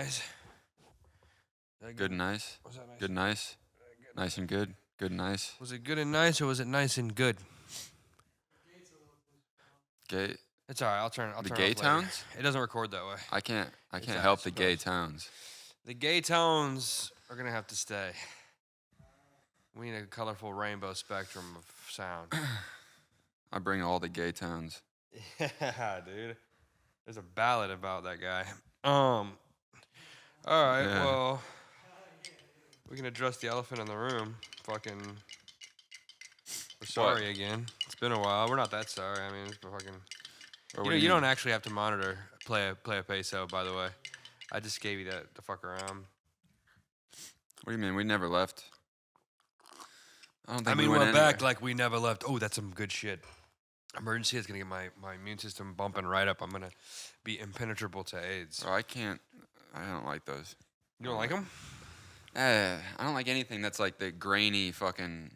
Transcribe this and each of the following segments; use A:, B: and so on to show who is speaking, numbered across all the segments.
A: nice?
B: Good and nice.
A: Was that nice?
B: Good, nice. Nice and good. Good and nice.
A: Was it good and nice, or was it nice and good?
B: Gay.
A: It's all right. I'll turn.
B: The
A: turn
B: gay
A: it off later.
B: tones?
A: It doesn't record that way.
B: I can't
A: It's
B: help
A: I
B: the gay
A: suppose.
B: tones.
A: The gay tones are gonna have to stay. We need a colorful rainbow spectrum of sound.
B: I bring all the gay tones.
A: Yeah, dude. There's a ballad about that guy. All right.
B: Yeah.
A: Well, we can address the elephant in the room. Fucking. We're sorry again. It's been a while. We're not that sorry. I mean, it's been fucking. You don't actually have to monitor play a peso, by the way. I just gave you that to fuck around.
B: What do you mean? We never left. I don't think
A: we're
B: went
A: back
B: anywhere.
A: like we never left. Oh, that's some good shit. Emergency is gonna get my immune system bumping right up. I'm gonna be impenetrable to AIDS.
B: Oh, I don't like those.
A: You don't like them?
B: I don't like anything that's like the grainy fucking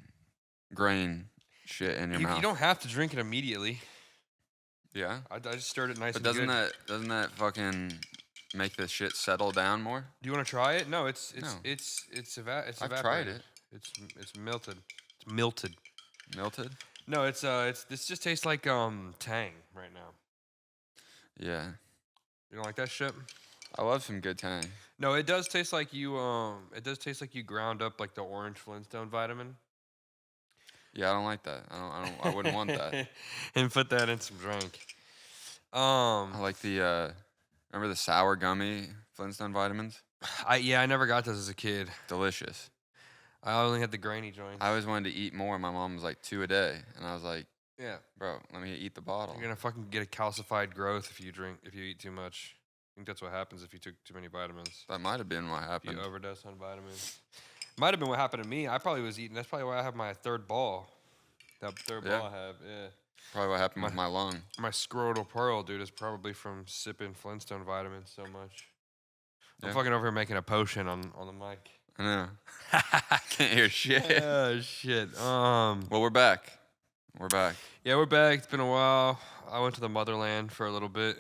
B: grain shit in your mouth.
A: You don't have to drink it immediately.
B: Yeah.
A: I just stirred it nice
B: But
A: and good.
B: doesn't that fucking make the shit settle down more?
A: Do you want to try it? No, it's
B: No.
A: evaporated.
B: I've tried it.
A: It's melted. It's melted.
B: Melted?
A: No, this just tastes like Tang right now.
B: Yeah.
A: You don't like that shit?
B: I love some good Tang.
A: No, it does taste like you ground up like the orange Flintstone vitamin.
B: Yeah, I don't like that. I wouldn't want that.
A: And put that in some drink.
B: I like the remember the sour gummy Flintstone vitamins?
A: I never got those as a kid.
B: Delicious.
A: I only had the grainy joints.
B: I always wanted to eat more. My mom was like 2 a day, and I was like,
A: Yeah.
B: bro, let me eat the bottle.
A: You're gonna fucking get a calcified growth if you eat too much. I think that's what happens if you took too many vitamins.
B: That might have been what
A: If
B: happened.
A: you overdose on vitamins. Might have been what happened to me. I probably was eating. That's probably why I have my third ball. That third
B: Yeah.
A: ball I have. Yeah.
B: Probably what happened with my lung.
A: My scrotal pearl, dude, is probably from sipping Flintstone vitamins so much. I'm
B: Yeah.
A: fucking over here making a potion on the mic.
B: I know. Can't hear shit.
A: Oh shit.
B: Well, we're back. We're back.
A: Yeah, we're back. It's been a while. I went to the motherland for a little bit.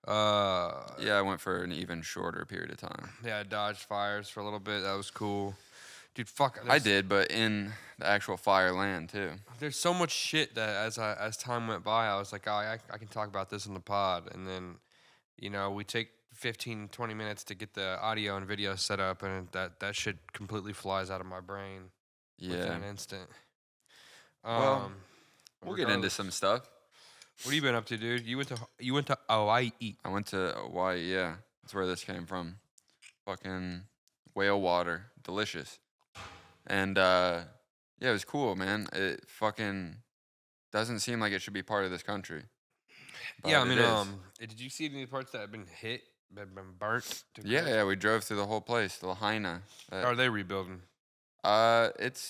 B: Yeah, I went for an even shorter period of time.
A: Yeah, I dodged fires for a little bit. That was cool. Dude, fuck.
B: I did, but in the actual fire land too.
A: There's so much shit that as time went by, I was like, oh, I can talk about this in the pod. And then, we take 15, 20 minutes to get the audio and video set up, and that shit completely flies out of my brain within
B: Yeah.
A: an instant.
B: Well, we'll get into
A: regardless.
B: some stuff.
A: What have you been up to, dude? You went to Hawaii.
B: I went to Hawaii, yeah. That's where this came from. Fucking whale water. Delicious. And yeah, it was cool, man. It fucking doesn't seem like it should be part of this country.
A: Yeah, I
B: but
A: mean,
B: it is.
A: did you see any parts that have been hit, that have been burnt?
B: Yeah, we drove through the whole place, the Lahaina.
A: Are they rebuilding?
B: It's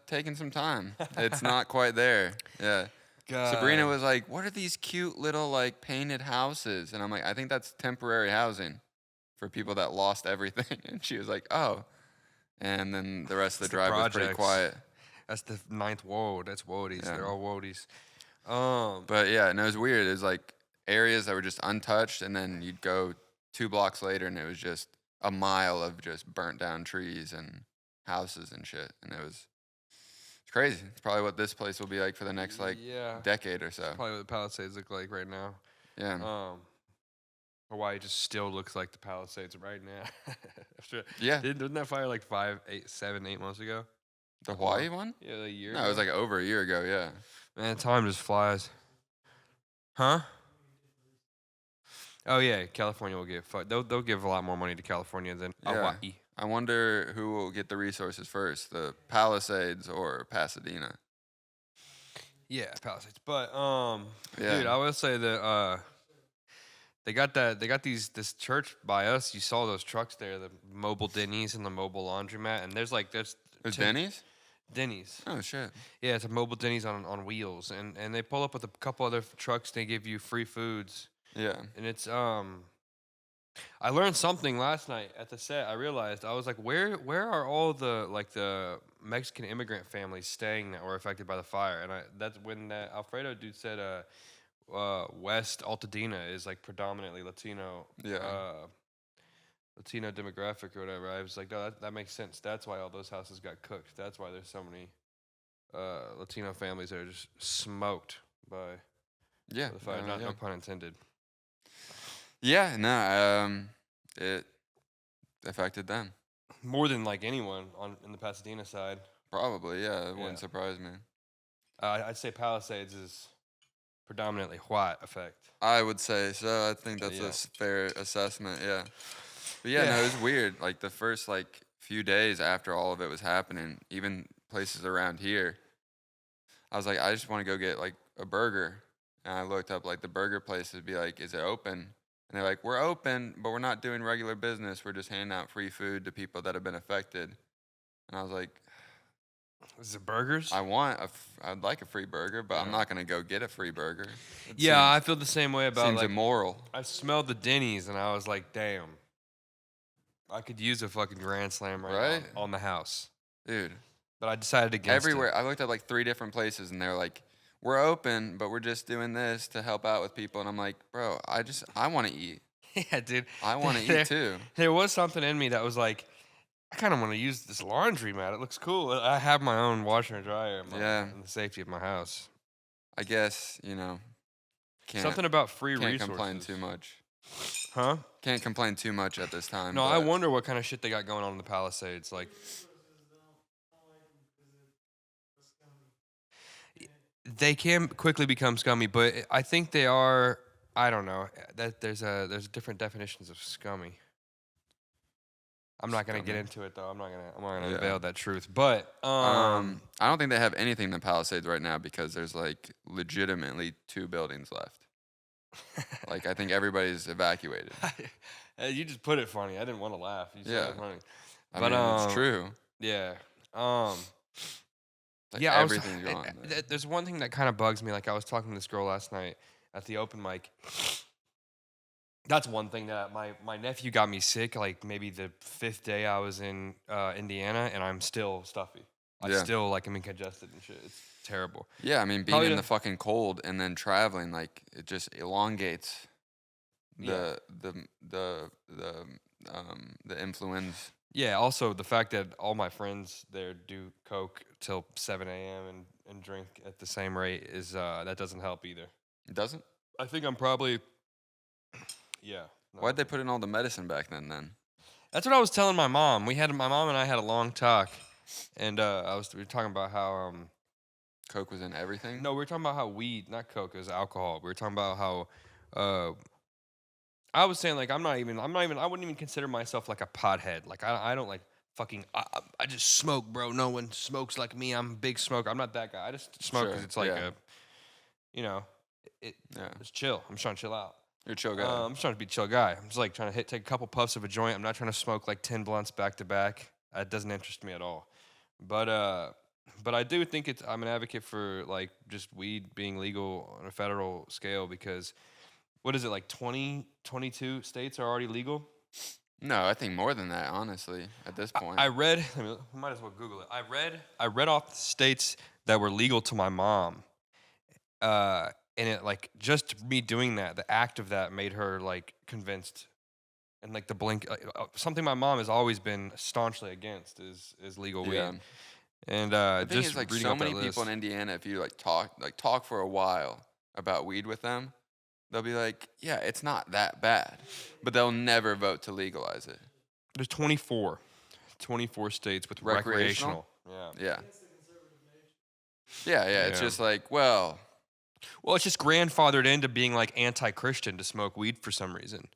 B: taking some time. It's not quite there. Yeah. Sabrina was like, "What are these cute little like painted houses?" And I'm like, "I think that's temporary housing for people that lost everything." And she was like, "Oh." And then the rest of the
A: It's the
B: drive was pretty
A: projects.
B: quiet.
A: That's the ninth ward. That's Wodies.
B: Yeah.
A: They're all Wodies.
B: But yeah, and it was weird. It was like areas that were just untouched, and then you'd go 2 blocks later, and it was just a mile of just burnt down trees and houses and shit. And it's crazy. It's probably what this place will be like for the next decade or so.
A: Probably what the Palisades look like right now.
B: Yeah.
A: Hawaii just still looks like the Palisades right now.
B: Yeah.
A: Didn't that fire like 7, 8 months ago?
B: The Hawaii one?
A: Yeah, like a year.
B: No, it was like over a year ago. Yeah.
A: Man, time just flies. Huh? Oh yeah, California will give. They'll give a lot more money to California than
B: Yeah.
A: Hawaii.
B: I wonder who will get the resources first, the Palisades or Pasadena.
A: Yeah, Palisades. But
B: Yeah.
A: dude, I will say that they got this church by us. You saw those trucks there, the mobile Denny's and the mobile laundromat, and there's
B: There's Denny's?
A: Denny's.
B: Oh shit.
A: Yeah, it's a mobile Denny's on wheels, and they pull up with a couple other trucks. They give you free foods,
B: Yeah.
A: and it's I learned something last night at the set. I realized I was like, where are all the Mexican immigrant families staying that were affected by the fire? And that's when that Alfredo dude said West Altadena is like predominantly Latino.
B: Yeah.
A: Latino demographic or whatever. I was like, no, that makes sense. That's why all those houses got cooked. That's why there's so many Latino families that are just smoked by the fire. No pun intended.
B: Yeah, no, it affected them.
A: More than like anyone in the Pasadena side.
B: Probably, yeah. It wouldn't surprise me.
A: I'd say Palisades is predominantly white effect.
B: I would say so. I think that's a fair assessment, yeah. But yeah, no, it was weird. Like the first like few days after all of it was happening, even places around here, I was like, I just want to go get like a burger. And I looked up like the burger place would be like, is it open? And they're like, we're open, but we're not doing regular business. We're just handing out free food to people that have been affected. And I was like,
A: is it burgers?
B: I'd like a free burger, but I'm not gonna go get a free burger.
A: I feel the same way about
B: seems immoral.
A: I smelled the Denny's and I was like, damn, I could use a fucking Grand Slam right now on the house,
B: dude.
A: But I decided against
B: everywhere.
A: it.
B: I looked at like 3 different places and they're like, we're open, but we're just doing this to help out with people. And I'm like, bro, I want to eat.
A: Yeah, dude.
B: I want to eat too.
A: There was something in me that was like, I kind of want to use this laundry mat. It looks cool. I have my own washer and dryer in the safety of my house.
B: I guess,
A: something about free resources.
B: Can't complain too much.
A: Huh?
B: Can't complain too much at this time.
A: No, I wonder what kind of shit they got going on in the Palisades. Like, they can quickly become scummy, but I think they are. I don't know. That there's different definitions of scummy. I'm not gonna get into it though. I'm not gonna unveil that truth. But
B: I don't think they have anything in the Palisades right now because there's like legitimately 2 buildings left. Like I think everybody's evacuated.
A: You just put it funny. I didn't want to laugh. You said it funny.
B: I mean, it's true.
A: Yeah.
B: Like everything's gone.
A: There's one thing that kind of bugs me. Like I was talking to this girl last night at the open mic. That's one thing that my nephew got me sick, like maybe the 5th day I was in Indiana, and I'm still stuffy. I still like am congested and shit. It's terrible.
B: Yeah, I mean, being in the fucking cold and then traveling, like it just elongates the influenza.
A: Yeah. Also, the fact that all my friends there do coke till 7 a.m. and drink at the same rate is that doesn't help either.
B: It doesn't?
A: I think I'm probably. Yeah.
B: No. Why'd they put in all the medicine back then?
A: That's what I was telling my mom. My mom and I had a long talk, and we were talking about how
B: coke was in everything.
A: No, we were talking about how weed, not coke, is alcohol. We were talking about how I was saying like I wouldn't even consider myself like a pothead. Like I don't like fucking. I just smoke, bro. No one smokes like me. I'm a big smoker. I'm not that guy. I just smoke because it's like it's chill. I'm just trying to chill out.
B: You're a chill guy.
A: I'm just trying to be a chill guy. I'm just like trying to take a couple puffs of a joint. I'm not trying to smoke like 10 blunts back to back. That doesn't interest me at all. But I do think I'm an advocate for like just weed being legal on a federal scale because what is it like 22 states are already legal?
B: No, I think more than that, honestly, at this point.
A: I read, we might as well Google it. I read off the states that were legal to my mom. And it like just me doing that, the act of that made her like convinced, and like the blink, something my mom has always been staunchly against is legal weed. And
B: the thing is, like so many people in Indiana, if you talk for a while about weed with them, they'll be like, yeah, it's not that bad, but they'll never vote to legalize it.
A: There's 24 states with recreational.
B: Yeah. It's just like well,
A: it's just grandfathered into being like anti-Christian to smoke weed for some reason.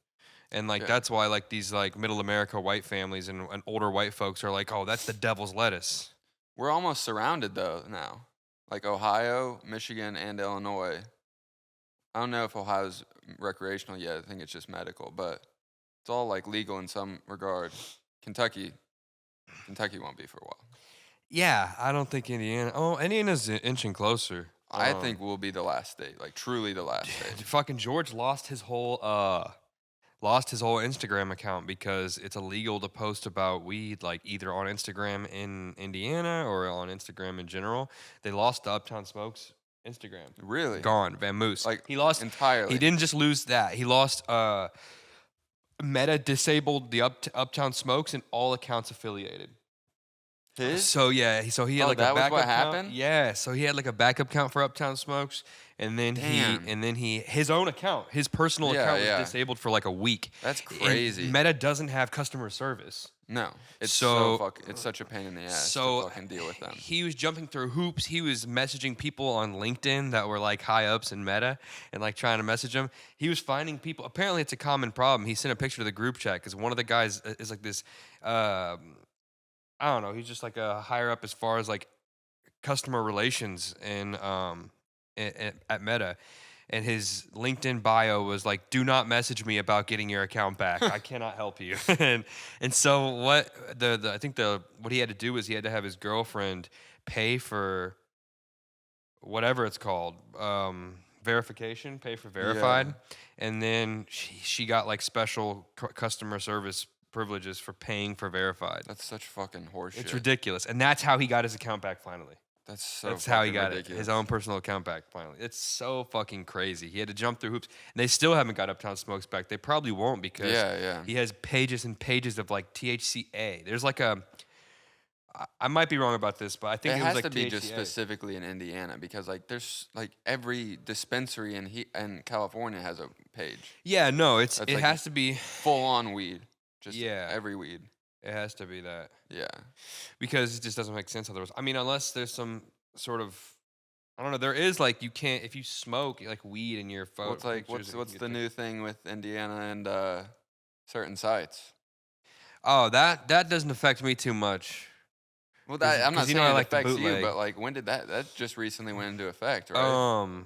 A: And like that's why like these like middle America white families and older white folks are like, oh, that's the devil's lettuce.
B: We're almost surrounded though now. Like Ohio, Michigan, and Illinois. I don't know if Ohio's recreational yet. I think it's just medical, but it's all like legal in some regard. Kentucky won't be for a while.
A: Yeah, I don't think Indiana. Oh, Indiana's inching closer.
B: I think we'll be the last state, like truly the last state.
A: Fucking George lost his whole Instagram account because it's illegal to post about weed, like either on Instagram in Indiana or on Instagram in general. They lost the Uptown Smokes Instagram.
B: Really?
A: Gone. Van Moose.
B: Like
A: he lost
B: entirely.
A: He didn't just lose that. He lost Meta disabled the Uptown Smokes and all accounts affiliated.
B: His?
A: So yeah, so he had like
B: that
A: a
B: was
A: backup
B: what
A: count.
B: happened?
A: Yeah, so he had like a backup count for Uptown Smokes, and then
B: Damn.
A: his own account, his personal account was disabled for like a week.
B: That's crazy.
A: And Meta doesn't have customer service.
B: No, it's it's such a pain in the ass to fucking deal with them.
A: He was jumping through hoops. He was messaging people on LinkedIn that were like high ups in Meta and like trying to message them. He was finding people. Apparently, it's a common problem. He sent a picture to the group chat because one of the guys is like this. I don't know. He's just like a higher up as far as like customer relations and at Meta. And his LinkedIn bio was like, "Do not message me about getting your account back. I cannot help you." and so what I think what he had to do was he had to have his girlfriend pay for whatever it's called, verification, pay for verified, and then she got like special customer service privileges for paying for verified.
B: That's such fucking horseshit.
A: It's ridiculous, and that's how he got his account back finally.
B: That's
A: how he got
B: ridiculous.
A: his own personal account back finally. It's so fucking crazy. He had to jump through hoops, and they still haven't got Uptown Smokes back. They probably won't because he has pages and pages of like THCA. There's like I might be wrong about this, but I think it was
B: has
A: like
B: to be
A: THCA.
B: just specifically in Indiana because like there's like every dispensary in California has a page.
A: Yeah, no, it
B: like
A: has to be
B: full on weed. Just every weed.
A: It has to be that.
B: Yeah.
A: Because it just doesn't make sense otherwise. I mean, unless there's some sort of, I don't know. There is like you can't if you smoke like weed in your phone.
B: What's the new thing with Indiana and certain sites?
A: Oh, that doesn't affect me too much.
B: Well, I'm not saying it affects you, but like when did that just recently went into effect, right?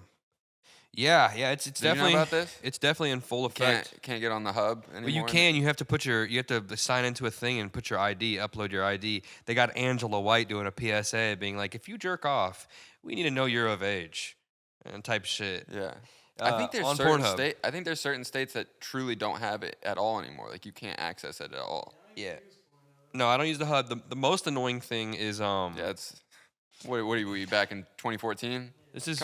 A: Yeah, it's definitely.
B: You know about this?
A: It's definitely in full effect.
B: Can't get on the hub anymore.
A: Well, you can. You have to sign into a thing and put your ID, upload your ID. They got Angela White doing a PSA, being like, if you jerk off, we need to know you're of age, and type shit.
B: Yeah. I think there's certain states that truly don't have it at all anymore. Like you can't access it at all.
A: Yeah. No, I don't use the hub. The most annoying thing is
B: Yeah, it's what are we back in 2014?
A: This is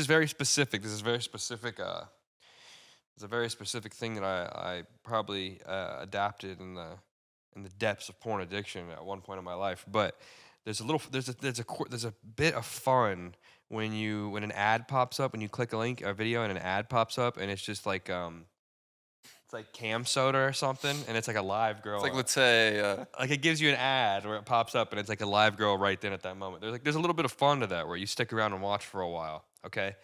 A: very specific. This is very specific. It's a very specific thing that I probably adapted in the depths of porn addiction at one point in my life. But there's a bit of fun when an ad pops up, when you click a video and an ad pops up, and it's just like it's like cam soda or something, and it's like a live girl.
B: It's like, let's say
A: like it gives you an ad where it pops up and it's like a live girl right then at that moment. There's a little bit of fun to that where you stick around and watch for a while, okay?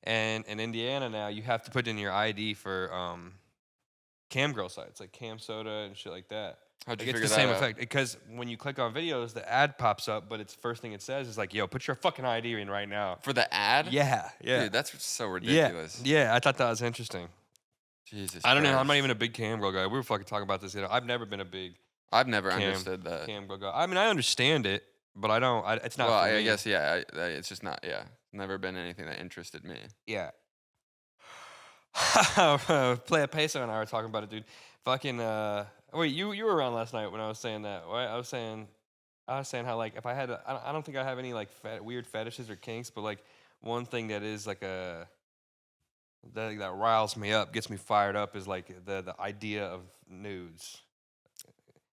A: And in Indiana now you have to put in your ID for cam girl sites like cam soda and shit like that.
B: How'd you
A: like
B: figure
A: it's the
B: that
A: same
B: out?
A: effect because when you click on videos, the ad pops up, but it's the first thing it says is like, "Yo, put your fucking ID in right now."
B: For the ad?
A: Yeah.
B: Dude, that's so ridiculous.
A: Yeah, I thought that was interesting.
B: Jesus.
A: I don't know. I'm not even a big cam girl guy. We were fucking talking about this. I've never been a big.
B: I've never understood that.
A: Cam girl guy. I mean, I understand it, but I don't. It's not.
B: Well,
A: for me.
B: I guess it's just not. Yeah, never been anything that interested me.
A: Yeah. Play a peso and I were talking about it, dude. Fucking. Wait, you were around last night when I was saying that, right? I was saying how like if I had, I don't think I have any like weird fetishes or kinks, but like one thing that is like that riles me up, gets me fired up, is like the idea of nudes,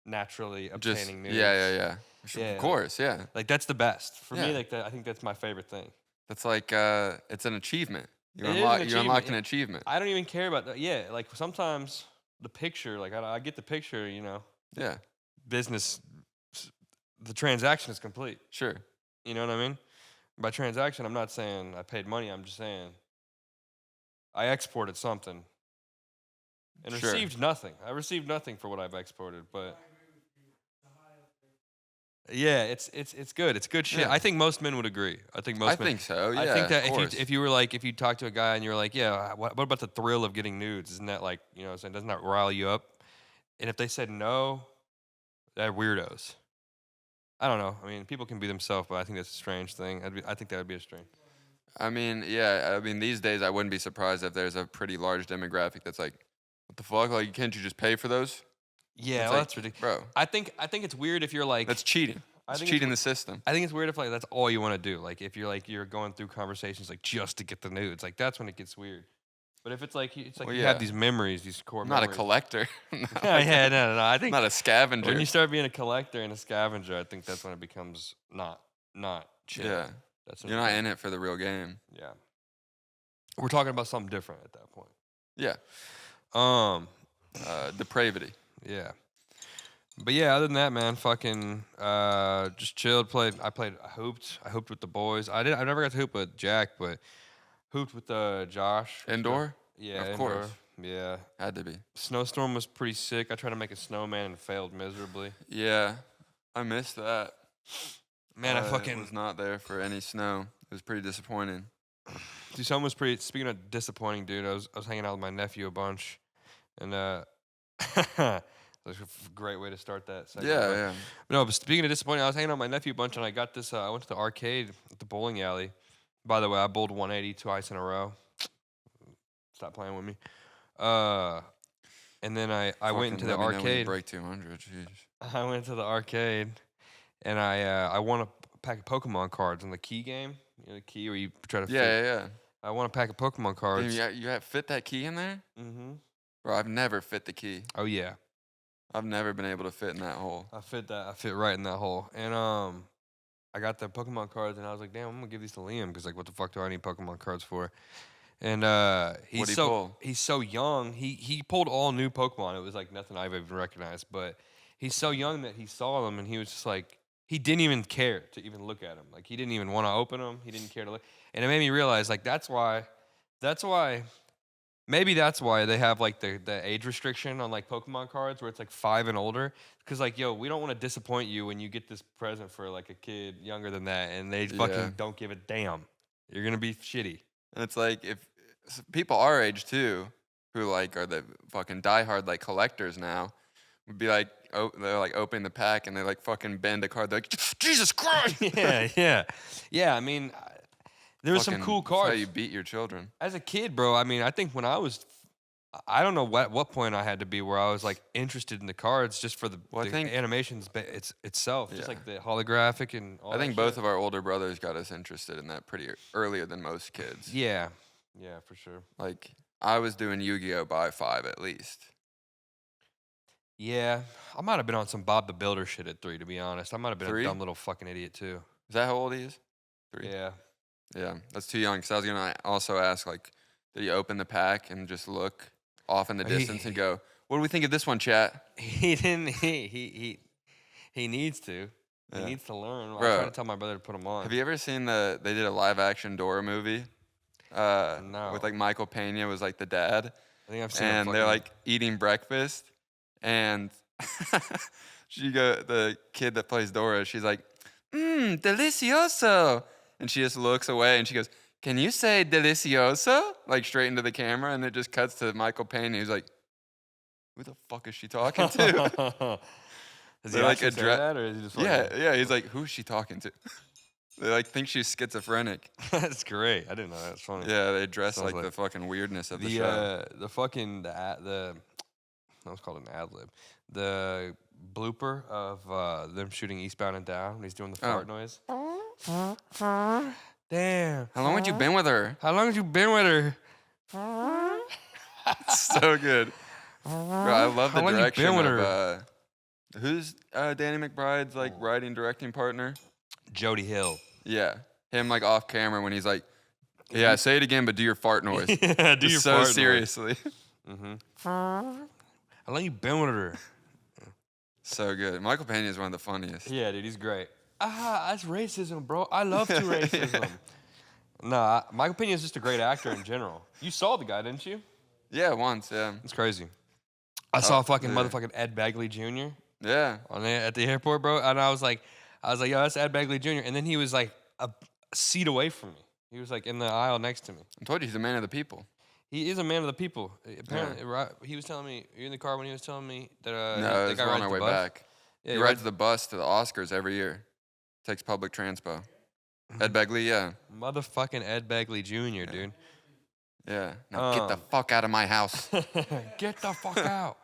A: naturally obtaining nudes.
B: Yeah. Of course, yeah.
A: Like that's the best for me. Like I think that's my favorite thing.
B: That's like it's an achievement. You unlocked an achievement.
A: I don't even care about that. Yeah, like sometimes the picture, like I get the picture, you know.
B: Yeah.
A: Business, the transaction is complete.
B: Sure.
A: You know what I mean? By transaction, I'm not saying I paid money. I'm just saying I exported something and received nothing. I received nothing for what I've exported, but yeah, it's good. It's good shit.
B: Yeah.
A: I think most men would agree. I think
B: so. Yeah.
A: I think that
B: of
A: if you talk to a guy and you're like, yeah, what about the thrill of getting nudes? Isn't that like, you know what I'm saying, doesn't that rile you up? And if they said no, they're weirdos. I don't know. I mean, people can be themselves, but I think that's a strange thing. I think that would be a strange.
B: I mean, yeah. I mean, these days I wouldn't be surprised if there's a pretty large demographic that's like, what the fuck? Like, can't you just pay for those?
A: Yeah, well, that's ridiculous.
B: Bro.
A: I think it's weird if you're like,
B: that's cheating. It's cheating the system.
A: I think it's weird if like that's all you want to do. Like if you're going through conversations like just to get the nudes, like that's when it gets weird. But if it's like you
B: Well,
A: have these memories, these core
B: I'm not a
A: memories.
B: collector.
A: Yeah, no. I think
B: I'm not a scavenger.
A: when you start being a collector and a scavenger, I think that's when it becomes not chill.
B: Yeah.
A: That's
B: You're not in it for the real game.
A: Yeah. We're talking about something different at that point.
B: Yeah. Depravity.
A: Yeah. But yeah, other than that, man, fucking just chilled. I hooped with the boys. I never got to hoop with Jack, but hooped with Josh.
B: Indoor?
A: Yeah,
B: Of
A: indoor.
B: course.
A: Yeah.
B: Had to be.
A: Snowstorm was pretty sick. I tried to make a snowman and failed miserably.
B: Yeah. I missed that.
A: Man, I fucking
B: was not there for any snow. It was pretty disappointing.
A: Dude, something was pretty. Speaking of disappointing, dude, I was hanging out with my nephew a bunch, and that's a great way to start that. Segment.
B: Yeah.
A: No, but speaking of disappointing, I was hanging out with my nephew a bunch, and I got this. I went to the arcade at the bowling alley. By the way, I bowled 180 twice in a row. Stop playing with me. And then I went into the arcade.
B: Break 200. Jeez.
A: I went to the arcade, and I won a pack of Pokemon cards in the key game. You know, the key where you try to.
B: Yeah.
A: I won a pack of Pokemon cards.
B: Damn, you have fit that key in there?
A: Mm-hmm.
B: Bro, I've never fit the key.
A: Oh yeah.
B: I've never been able to fit in that hole.
A: I fit right in that hole. And I got the Pokemon cards, and I was like, damn, I'm gonna give these to Liam because like, what the fuck do I need Pokemon cards for? And he's so young. He pulled all new Pokemon. It was like nothing I've even recognized. But he's so young that he saw them, and he was just like, he didn't even care to even look at them. Like he didn't even want to open them. He didn't care to look. And it made me realize like that's why. Maybe that's why they have like the age restriction on like Pokemon cards where it's like 5 and older. Because like, yo, we don't want to disappoint you when you get this present for like a kid younger than that, and they fucking don't give a damn. You're gonna be shitty.
B: And it's like if people our age too, who like are the fucking diehard like collectors now, would be like, they're like opening the pack and they like fucking bend a card. They're like, Jesus Christ!
A: Yeah. I mean, there were some cool cards.
B: That's how you beat your children.
A: As a kid, bro. I mean, I think when I was, I don't know what point I had to be where I was like interested in the cards just for the animations itself, just like the holographic and all
B: I think
A: that
B: both
A: shit.
B: of our older brothers got us interested in that pretty earlier than most kids.
A: Yeah, for sure.
B: Like I was doing Yu-Gi-Oh! By 5 at least.
A: Yeah, I might have been on some Bob the Builder shit at 3, to be honest. I might have been
B: 3?
A: a dumb little fucking idiot too.
B: Is that how old he is? 3?
A: Yeah.
B: Yeah, that's too young. Because I was gonna also ask, like, did he open the pack and just look off in the distance and go, "What do we think of this one, chat?"
A: He didn't. He needs to. He needs to learn. I'm trying to tell my brother to put him on.
B: Have you ever seen they did a live action Dora movie?
A: No.
B: With like Michael Pena was like the dad.
A: I think I've seen.
B: And they're like eating breakfast, and the kid that plays Dora, she's like, delicioso. And she just looks away and she goes, "Can you say delicioso?" Like straight into the camera, and it just cuts to Michael Pena. He's like, "Who the fuck is she talking to?"
A: Does he like say that, or is he just
B: yeah. He's like, "Who is she talking to?" They like think she's schizophrenic.
A: That's great. I didn't know that. That's funny.
B: Yeah, they address like the fucking weirdness of the show.
A: That was called an ad lib. The blooper of them shooting Eastbound and Down when he's doing the fart noise. Damn.
B: How long have you been with her?
A: How long have you been with her?
B: So good. Bro, I love the direction
A: you been with
B: of who's Danny McBride's like writing directing partner?
A: Jody Hill.
B: Yeah. Him like off camera when he's like, "Yeah, say it again, but do your fart noise."
A: Yeah, do your fart noise.
B: So seriously.
A: Mm-hmm. How long you been with her?
B: So good. Michael Pena is one of the funniest.
A: Yeah, dude, he's great. That's racism, bro. I love racism. Nah, Michael Pena is just a great actor in general. You saw the guy, didn't you?
B: Yeah, once, yeah.
A: It's crazy. I saw motherfucking Ed Bagley Jr.
B: Yeah.
A: At the airport, bro. And I was like, yo, that's Ed Bagley Jr. And then he was like a seat away from me. He was like in the aisle next to me.
B: I told you he's a man of the people.
A: He is a man of the people. Apparently, he was telling me, you're in the car when he was telling me that
B: no, we're on our way back. Yeah, he rides the bus to the Oscars every year. Takes public transpo. Ed Begley, yeah.
A: Motherfucking Ed Begley Jr., dude.
B: Yeah. Now get the fuck out of my house.
A: Get the fuck out.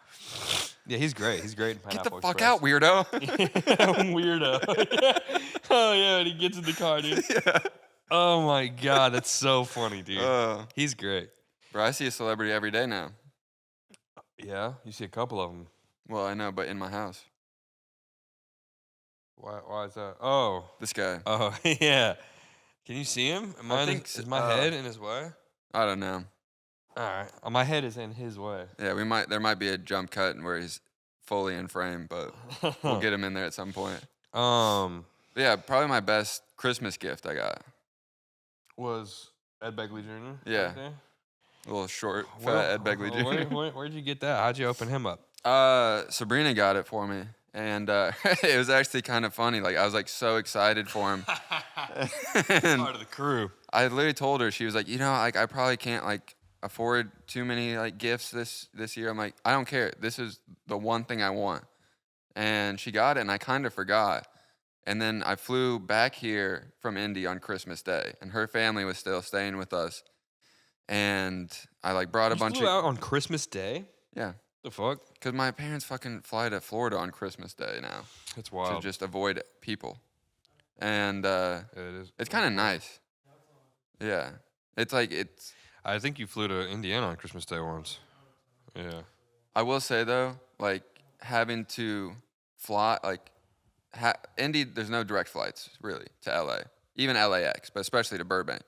A: Yeah, he's great. He's great in Pineapple
B: Get the fuck
A: Express.
B: out, weirdo.
A: Weirdo. Oh, yeah, and he gets in the car, dude.
B: Yeah.
A: Oh, my God. That's so funny, dude. He's great.
B: Bro, I see a celebrity every day now.
A: Yeah, you see a couple of them.
B: Well, I know, but in my house.
A: Why is that? Oh.
B: This guy.
A: Oh, yeah. Can you see him? Is my head in his way?
B: I don't know.
A: All right. My head is in his way.
B: Yeah, there might be a jump cut where he's fully in frame, but we'll get him in there at some point. But yeah, probably my best Christmas gift I got
A: was Ed Begley Jr.
B: Yeah. A little short, fat Ed Begley Jr.
A: Where'd you get that? How'd you open him up?
B: Sabrina got it for me, and it was actually kind of funny. Like I was like so excited for him.
A: Part of the crew.
B: I literally told her, she was like, like I probably can't like afford too many like gifts this year. I'm like, I don't care. This is the one thing I want. And she got it, and I kind of forgot. And then I flew back here from Indy on Christmas Day, and her family was still staying with us. And I like brought a bunch
A: flew out on Christmas Day?
B: Yeah.
A: The fuck?
B: Because my parents fucking fly to Florida on Christmas Day now.
A: That's wild.
B: To just avoid people. And
A: it is.
B: It's kind of nice. Yeah.
A: I think you flew to Indiana on Christmas Day once. Yeah.
B: I will say though, like having to fly, like Indy, there's no direct flights really to LA, even LAX, but especially to Burbank.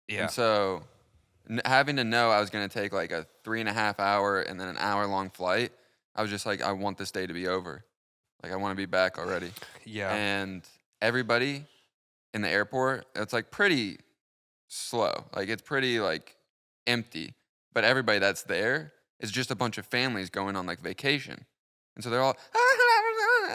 A: Yeah.
B: And so having to know I was going to take like a 3.5 hour and then an hour long flight, I was just like, I want this day to be over. Like I want to be back already.
A: Yeah.
B: And everybody in the airport, it's like pretty slow. Like it's pretty like empty, but everybody that's there is just a bunch of families going on like vacation. And so they're all,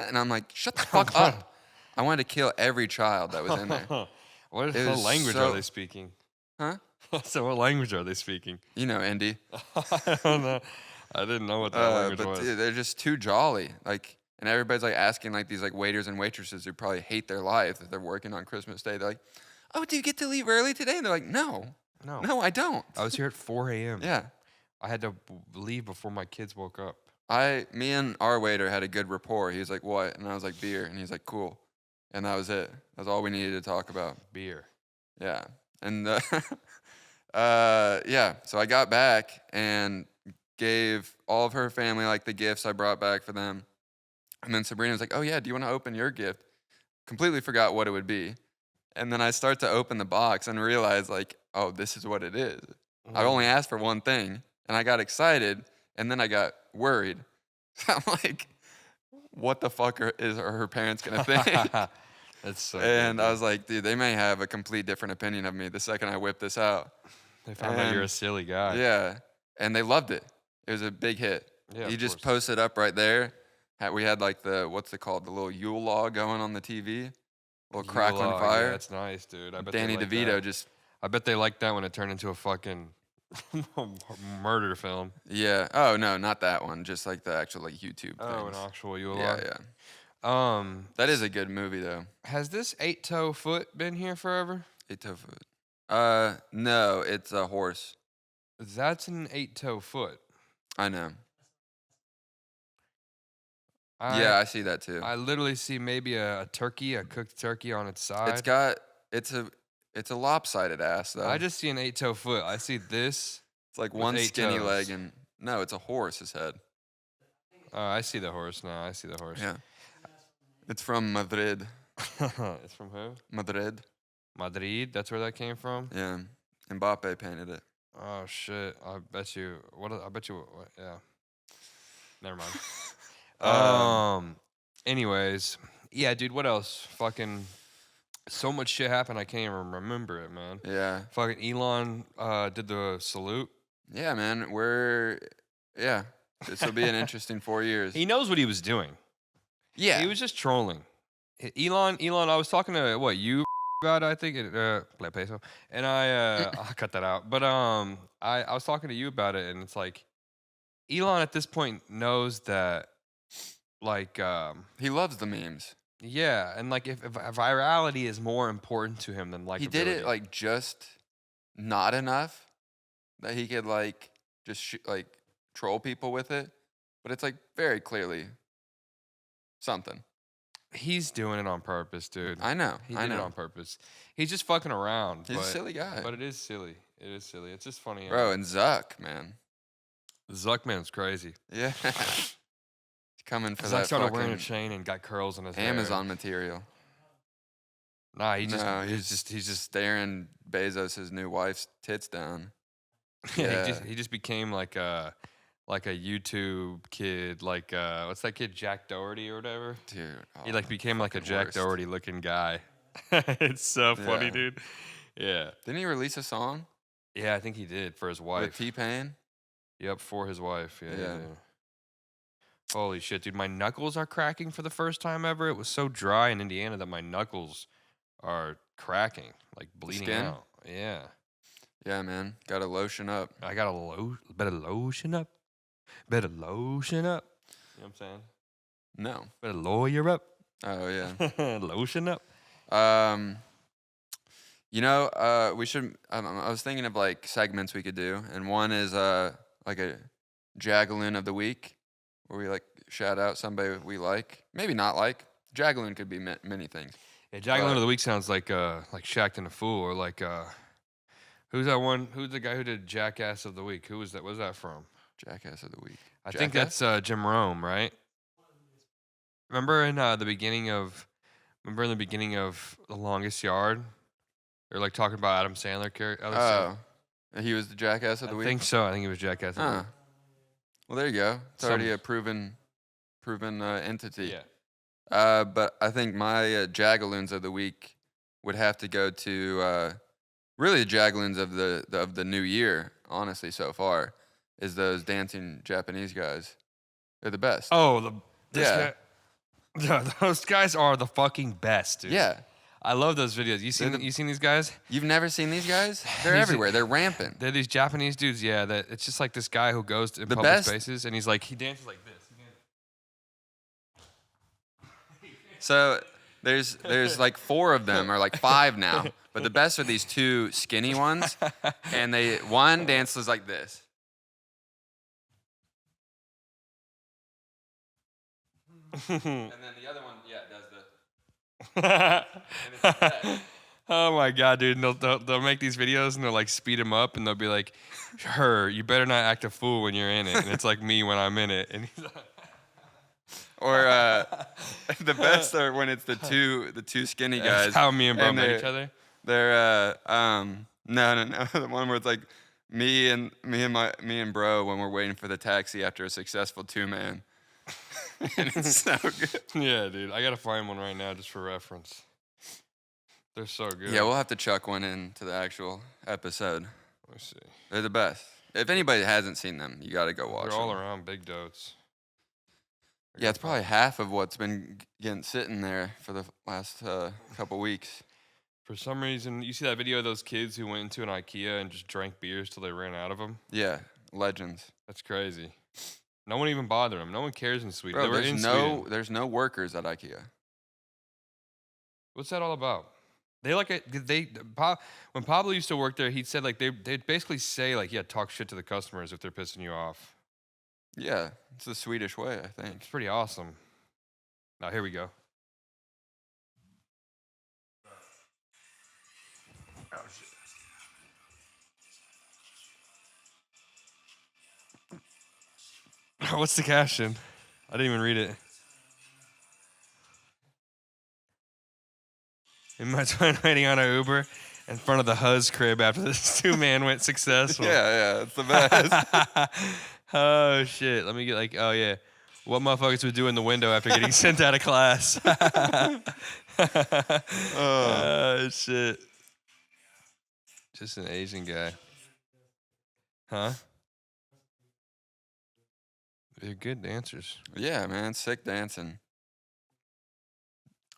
B: and I'm like, shut the fuck up. I wanted to kill every child that was in there.
A: What language are they speaking?
B: Huh?
A: So what language are they speaking?
B: You know, Indy.
A: I don't know. I didn't know what that language was.
B: Dude, they're just too jolly. Like, and everybody's like asking like these like waiters and waitresses who probably hate their life that they're working on Christmas Day. They're like, oh, do you get to leave early today? And they're like, no, I don't.
A: I was here at 4 a.m.
B: Yeah. I
A: had to leave before my kids woke up.
B: Me and our waiter had a good rapport. He was like, what? And I was like, beer. And he's like, cool. And that was it. That's all we needed to talk about.
A: Beer.
B: Yeah. And yeah. So I got back and gave all of her family like the gifts I brought back for them. And then Sabrina was like, oh yeah, do you want to open your gift? Completely forgot what it would be. And then I start to open the box and realize like, oh, this is what it is. I only asked for one thing, and I got excited, and then I got worried. I'm like, what the fuck are her parents gonna think?
A: That's so
B: and
A: good,
B: I was like, dude, they may have a complete different opinion of me the second I whip this out.
A: They found out you're a silly guy.
B: Yeah, and they loved it. It was a big hit.
A: Yeah,
B: he just posted up right there. We had like what's it called? The little Yule log going on the TV. Little crackling fire.
A: Yeah, that's nice, dude. I bet
B: Danny DeVito
A: I bet they liked that when it turned into a fucking murder film.
B: Yeah. Oh no, not that one. Just like the actual like YouTube.
A: Oh,
B: things.
A: an actual Yule
B: log. Yeah. That is a good movie though.
A: Has this 8-toe foot been here forever?
B: 8-toe foot. No, it's a horse.
A: That's an 8-toe foot.
B: I know. Yeah, I see that too.
A: I literally see maybe a turkey, a cooked turkey on its side.
B: It's a lopsided ass though.
A: I just see an 8-toe foot. I see this.
B: It's like one skinny leg and no, it's a horse's head.
A: I see the horse now. I see the horse.
B: Yeah. It's from Madrid.
A: It's from who?
B: Madrid.
A: Madrid? That's where that came from?
B: Yeah. Mbappe painted it.
A: Oh shit. I bet you yeah. Never mind. Anyways, yeah, dude, what else? Fucking so much shit happened I can't even remember it, man.
B: Yeah.
A: Fucking Elon did the salute.
B: Yeah, man. This will be an interesting 4 years.
A: He knows what he was doing.
B: Yeah.
A: He was just trolling. Elon, I was talking to you about it, I think play peso. And I'll cut that out. But I was talking to you about it, and it's like Elon at this point knows that like
B: he loves the memes.
A: Yeah, and like if virality is more important to him than like
B: he did it like just not enough that he could like just like troll people with it, but it's like very clearly something.
A: He's doing it on purpose, dude.
B: I know.
A: He did it on purpose. He's just fucking around.
B: He's a silly guy.
A: But it is silly. It is silly. It's just funny.
B: Bro, and Zuck, man.
A: Zuckman's crazy.
B: Yeah. He's coming for
A: Zuck
B: that
A: started wearing a
B: fucking
A: chain and got curls in his hair.
B: Amazon material.
A: Nah,
B: He's just staring Bezos' new wife's tits down.
A: Yeah, he just became like a YouTube kid, like what's that kid, Jack Doherty or whatever?
B: Dude,
A: He like became like a Jack
B: worst.
A: Doherty looking guy. It's so funny,
B: Yeah.
A: dude. Yeah.
B: Didn't he release a song
A: Yeah, I think he did for his
B: with
A: wife.
B: T-Pain?
A: Yep, for his wife. Yeah.
B: Yeah.
A: Holy shit, dude! My knuckles are cracking for the first time ever. It was so dry in Indiana that my knuckles are cracking, like bleeding
B: Skin?
A: out. Yeah.
B: Yeah, man. Gotta lotion up.
A: I got better lotion up. Better lotion up. You know what I'm saying?
B: No.
A: Better lawyer up.
B: Oh, yeah.
A: Lotion up.
B: We should. I was thinking of like segments we could do, and one is like a Jagaloon of the week, where we like shout out somebody we like, maybe not like. Jagaloon could be many things.
A: Yeah, Jagaloon of the week sounds like Shaqtin' a Fool, or like who's that one? Who's the guy who did Jackass of the Week? Who was that? What's that from?
B: Jackass of the week.
A: I think that's Jim Rome, right? Remember in the beginning of The Longest Yard? They're like talking about Adam Sandler character.
B: Oh, he was the Jackass of the week.
A: I think so. I think he was Jackass.
B: Huh. Well, there you go. It's already a proven entity.
A: Yeah.
B: But I think my Jagaloons of the week would have to go to really the Jagaloons of the new year. Honestly, so far, is those dancing Japanese guys. They're the best.
A: Oh,
B: yeah.
A: Those guys are the fucking best, dude.
B: Yeah.
A: I love those videos. You seen these guys?
B: You've never seen these guys? They're everywhere. They're rampant.
A: They're these Japanese dudes. Yeah, that it's just like this guy who goes to public
B: best-
A: spaces and he dances like this.
B: So there's like 4 of them, or like 5 now. But the best are these 2 skinny ones, and one dances like this. And then the other one, does the.
A: Oh my god, dude! And they'll make these videos and they'll like speed them up and they'll be like, you better not act a fool when you're in it." And it's like me when I'm in it. And he's like,
B: or the best are when it's the two skinny guys.
A: That's how me and bro met each other.
B: They're no, the one where it's like me and bro when we're waiting for the taxi after a successful 2-man. And it's so good.
A: Yeah, dude. I gotta find one right now just for reference. They're so good.
B: Yeah, we'll have to chuck one into the actual episode.
A: Let's see.
B: They're the best. If anybody hasn't seen them, you got to go watch them.
A: They're all around big dotes.
B: Yeah, it's probably half of what's been sitting there for the last couple weeks.
A: For some reason, you see that video of those kids who went into an IKEA and just drank beers till they ran out of them?
B: Yeah, legends.
A: That's crazy. No one even bothered them. No one cares in Sweden.
B: Bro,
A: they were in Sweden.
B: There's no workers at IKEA.
A: What's that all about? They when Pablo used to work there, he said like they'd basically say like, yeah, talk shit to the customers if they're pissing you off.
B: Yeah, it's the Swedish way, I think.
A: It's pretty awesome. Now here we go. Oh shit. What's the caption? I didn't even read it. Imagine waiting on an Uber in front of the Huz crib after this 2-man went successful.
B: Yeah, it's the best.
A: Oh shit! Let me get like, oh yeah, what motherfuckers would do in the window after getting sent out of class? Oh shit! Just an Asian guy, huh? They're good dancers.
B: Yeah, man, sick dancing.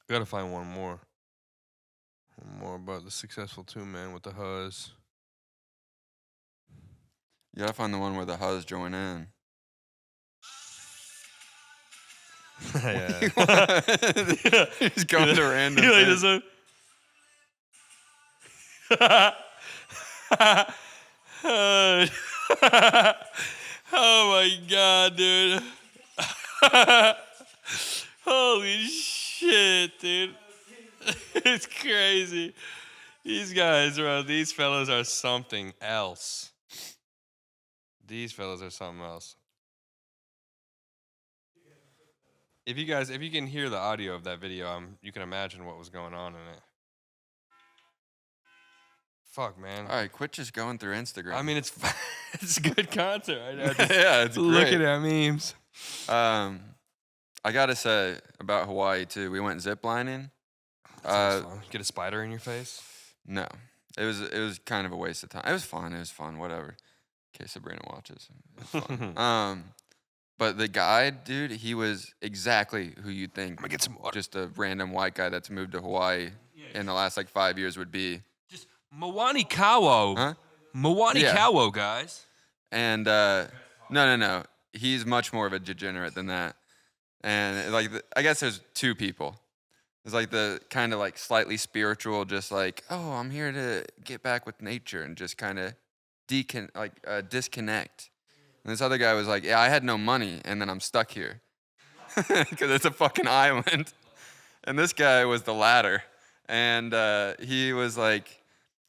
A: Gotta find one more. One more about the successful 2-man with the Huz.
B: You gotta find the one where the Huz join in.
A: Yeah.
B: He's going to random.
A: You like this one? Oh my god, dude. Holy shit, dude. It's crazy. These guys, bro, these fellas are something else. These fellas are something else. If you can hear the audio of that video, you can imagine what was going on in it. Fuck, man.
B: All right, quit just going through Instagram.
A: I mean, it's good content. I know.
B: Yeah, it's great.
A: Looking at memes.
B: I gotta say about Hawaii too. We went ziplining.
A: Get a spider in your face?
B: No, it was kind of a waste of time. It was fun. Whatever. In case Sabrina watches, it was fun. But the guide, dude, he was exactly who you'd think.
A: I'm gonna get some water.
B: Just a random white guy that's moved to Hawaii in the last like 5 years would be.
A: Just Moani Kawo.
B: Huh?
A: Moani Kawo, guys.
B: And no. He's much more of a degenerate than that. And like, I guess there's two people. There's like the kind of like slightly spiritual, just like, oh, I'm here to get back with nature and just kind of disconnect. And this other guy was like, yeah, I had no money, and then I'm stuck here because it's a fucking island. And this guy was the latter. And he was like,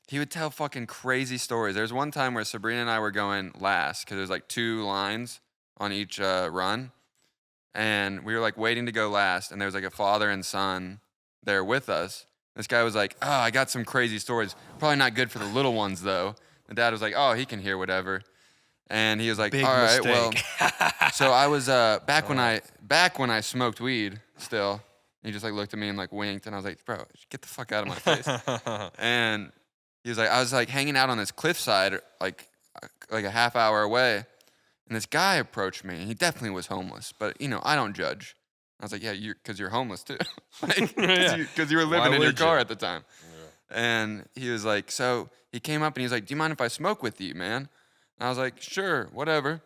B: he would tell fucking crazy stories. There was one time where Sabrina and I were going last because there's like 2 lines on each run. And we were like waiting to go last, and there was like a father and son there with us. This guy was like, oh, I got some crazy stories. Probably not good for the little ones, though. And dad was like, oh, he can hear whatever. And he was like,
A: Big
B: all right,
A: mistake.
B: well. So I was back when I smoked weed still. He just like looked at me and like winked, and I was like, bro, get the fuck out of my face. And he was like, I was like hanging out on this cliffside like a half hour away, and this guy approached me, and he definitely was homeless, but I don't judge. I was like, yeah, because you're homeless too, because you were living in your car at the time. Yeah. And he was like, so he came up and he was like, do you mind if I smoke with you, man? And I was like, sure, whatever.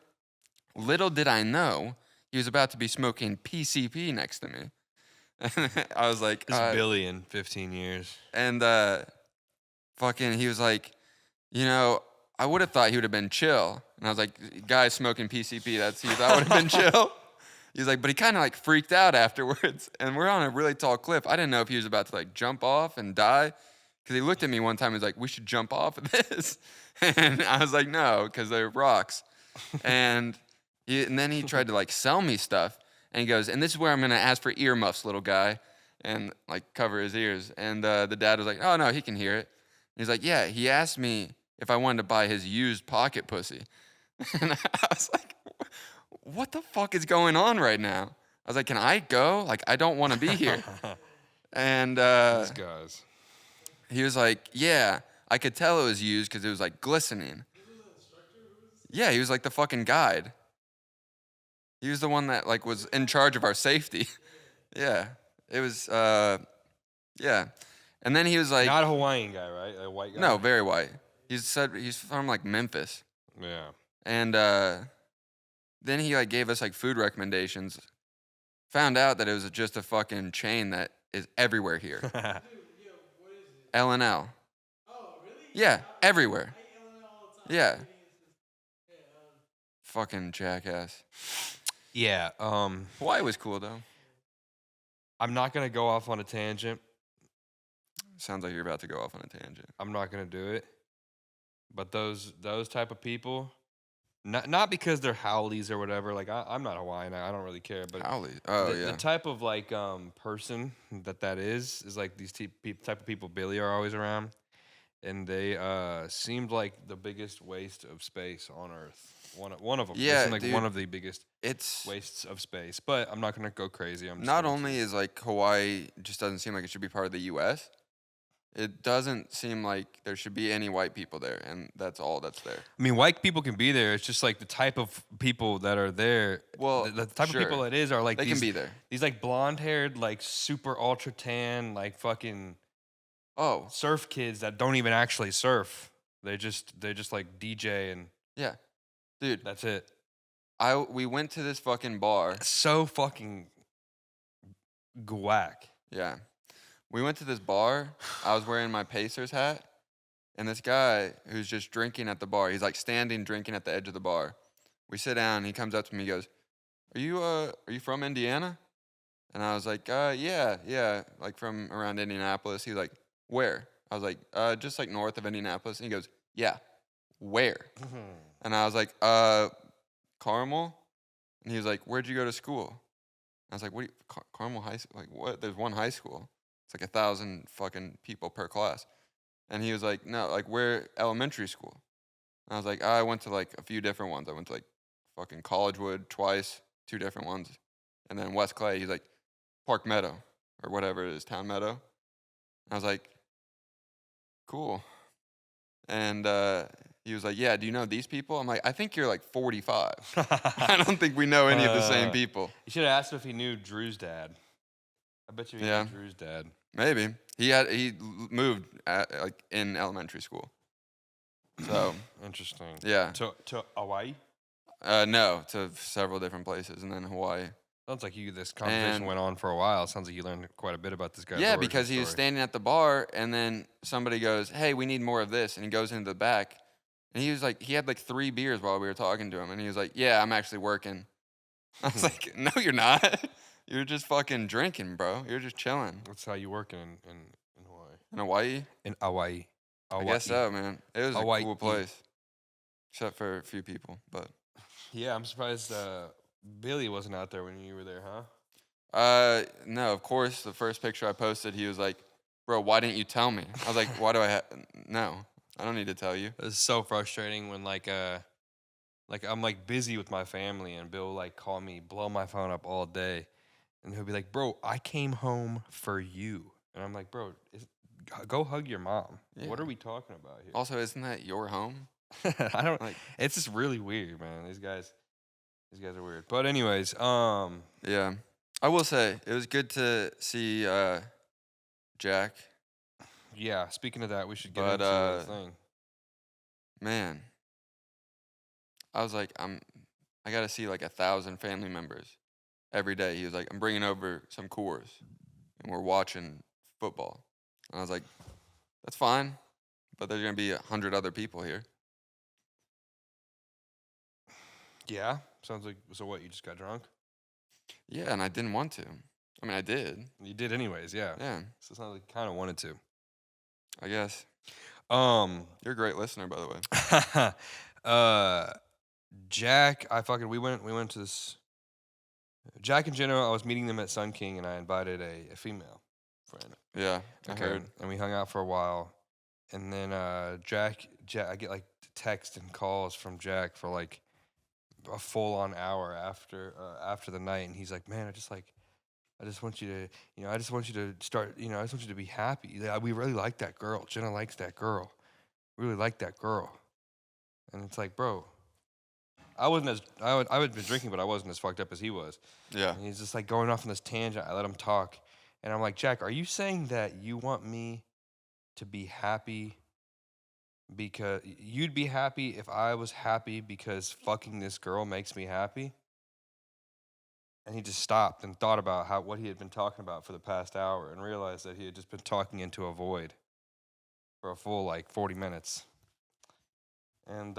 B: Little did I know he was about to be smoking PCP next to me. And I was like,
A: it's Billy in 15 years.
B: And fucking, he was like, I would have thought he would have been chill. And I was like, guy smoking PCP, he thought would have been chill. He was like, but he kind of like freaked out afterwards. And we're on a really tall cliff. I didn't know if he was about to like jump off and die. Because he looked at me one time and was like, we should jump off of this. And I was like, no, because they're rocks. And then he tried to like sell me stuff. And he goes, and this is where I'm going to ask for earmuffs, little guy. And like cover his ears. And the dad was like, oh, no, he can hear it. And he's like, yeah, he asked me if I wanted to buy his used pocket pussy. And I was like, what the fuck is going on right now? I was like, can I go? Like, I don't want to be here. And
A: these guys.
B: He was like, yeah, I could tell it was used because it was like glistening. Yeah, he was like the fucking guide. He was the one that like was in charge of our safety. Yeah, it was, yeah. And then he was like,
A: not a Hawaiian guy, right? A white guy?
B: No, very white. He said he's from like Memphis.
A: Yeah.
B: And then he like gave us like food recommendations. Found out that it was just a fucking chain that is everywhere here.
C: Dude, what is it?
B: L&L.
C: Oh, really?
B: Yeah, everywhere.
C: I eat L&L all the time.
B: Yeah.
C: Yeah,
B: Fucking jackass.
A: Yeah.
B: Hawaii was cool though.
A: I'm not gonna go off on a tangent.
B: Sounds like you're about to go off on a tangent.
A: I'm not gonna do it. But those type of people, not because they're howlies or whatever. Like I'm not Hawaiian. I don't really care. But
B: Howlies. Oh
A: the type of like person that is like these type of people Billy are always around, and they seemed like the biggest waste of space on Earth. One of them.
B: Yeah,
A: they seem like
B: dude,
A: one of the biggest
B: it's
A: wastes of space. But I'm not gonna go crazy. I'm just
B: not
A: gonna-
B: only is like Hawaii just doesn't seem like it should be part of the U.S. It doesn't seem like there should be any white people there, and that's all that's there.
A: I mean, white people can be there. It's just like the type of people that are there.
B: Well,
A: the type
B: sure.
A: of people that is are like
B: They
A: these,
B: can be there.
A: These like blonde-haired, like super ultra tan, like fucking
B: Oh,
A: surf kids that don't even actually surf. They just like DJ and
B: yeah, dude.
A: that's it.
B: We went to this fucking bar.
A: It's so fucking guac.
B: Yeah. We went to this bar. I was wearing my Pacers hat. And this guy who's just drinking at the bar, he's like standing drinking at the edge of the bar. We sit down, and he comes up to me, he goes, are you from Indiana? And I was like, yeah, like from around Indianapolis. He was like, where? I was like, just like north of Indianapolis. And he goes, yeah, where? And I was like, Carmel. And he was like, where'd you go to school? I was like, what? Carmel High School? Like, what? There's one high school. It's like 1,000 fucking people per class. And he was like, no, like, where elementary school? And I was like, I went to like a few different ones. I went to like fucking Collegewood twice, 2 different ones. And then West Clay, he's like, Park Meadow or whatever it is, Town Meadow. And I was like, cool. And he was like, yeah, do you know these people? I'm like, I think you're like 45. I don't think we know any of the same people.
A: You should have asked him if he knew Drew's dad. I bet you he knew Drew's dad.
B: Maybe. He moved like in elementary school. So
A: interesting.
B: Yeah.
A: To Hawaii?
B: No, to several different places, and then Hawaii.
A: Sounds like this conversation went on for a while. Sounds like you learned quite a bit about this guy.
B: Yeah, because he was standing at the bar, and then somebody goes, hey, we need more of this, and he goes into the back, and he was like, he had like 3 beers while we were talking to him, and he was like, yeah, I'm actually working. I was like, no, you're not. You're just fucking drinking, bro. You're just chilling.
A: That's how you working in Hawaii.
B: In Hawaii?
A: In Hawaii.
B: I guess so, man. It was a cool place. Except for a few people, but.
A: Yeah, I'm surprised Billy wasn't out there when you were there, huh?
B: No, of course, the first picture I posted, he was like, bro, why didn't you tell me? I was like, why do I have, no, I don't need to tell you.
A: It's so frustrating when like I'm like busy with my family and Bill will like call me, blow my phone up all day. And he'll be like, bro, I came home for you. And I'm like, bro, go hug your mom. Yeah. What are we talking about here?
B: Also, isn't that your home?
A: I don't like. It's just really weird, man. These guys are weird. But anyways,
B: yeah, I will say it was good to see Jack.
A: Yeah. Speaking of that, we should get into the thing.
B: Man, I was like, I got to see like 1,000 family members every day. He was like, I'm bringing over some Coors, and we're watching football. And I was like, that's fine, but there's gonna be 100 other people here.
A: Yeah, sounds like, so what, you just got drunk?
B: Yeah, and I didn't want to. I mean, I did.
A: You did anyways, yeah.
B: Yeah.
A: So it's not like kind of wanted to.
B: I guess. You're a great listener, by the
A: way. Jack, we went to this, Jack and Jenna, I was meeting them at Sun King, and I invited a female friend.
B: Yeah, I heard.
A: And we hung out for a while, and then Jack, I get like text and calls from Jack for like a full-on hour after the night, and he's like, man, I just want you to, I just want you to start, I just want you to be happy. We really like that girl. Jenna likes that girl. We really like that girl. And it's like, bro, I had been drinking, but I wasn't as fucked up as he was.
B: Yeah.
A: And he's just like going off on this tangent. I let him talk, and I'm like, Jack, are you saying that you want me to be happy because you'd be happy if I was happy because fucking this girl makes me happy? And he just stopped and thought about what he had been talking about for the past hour and realized that he had just been talking into a void for a full like 40 minutes. And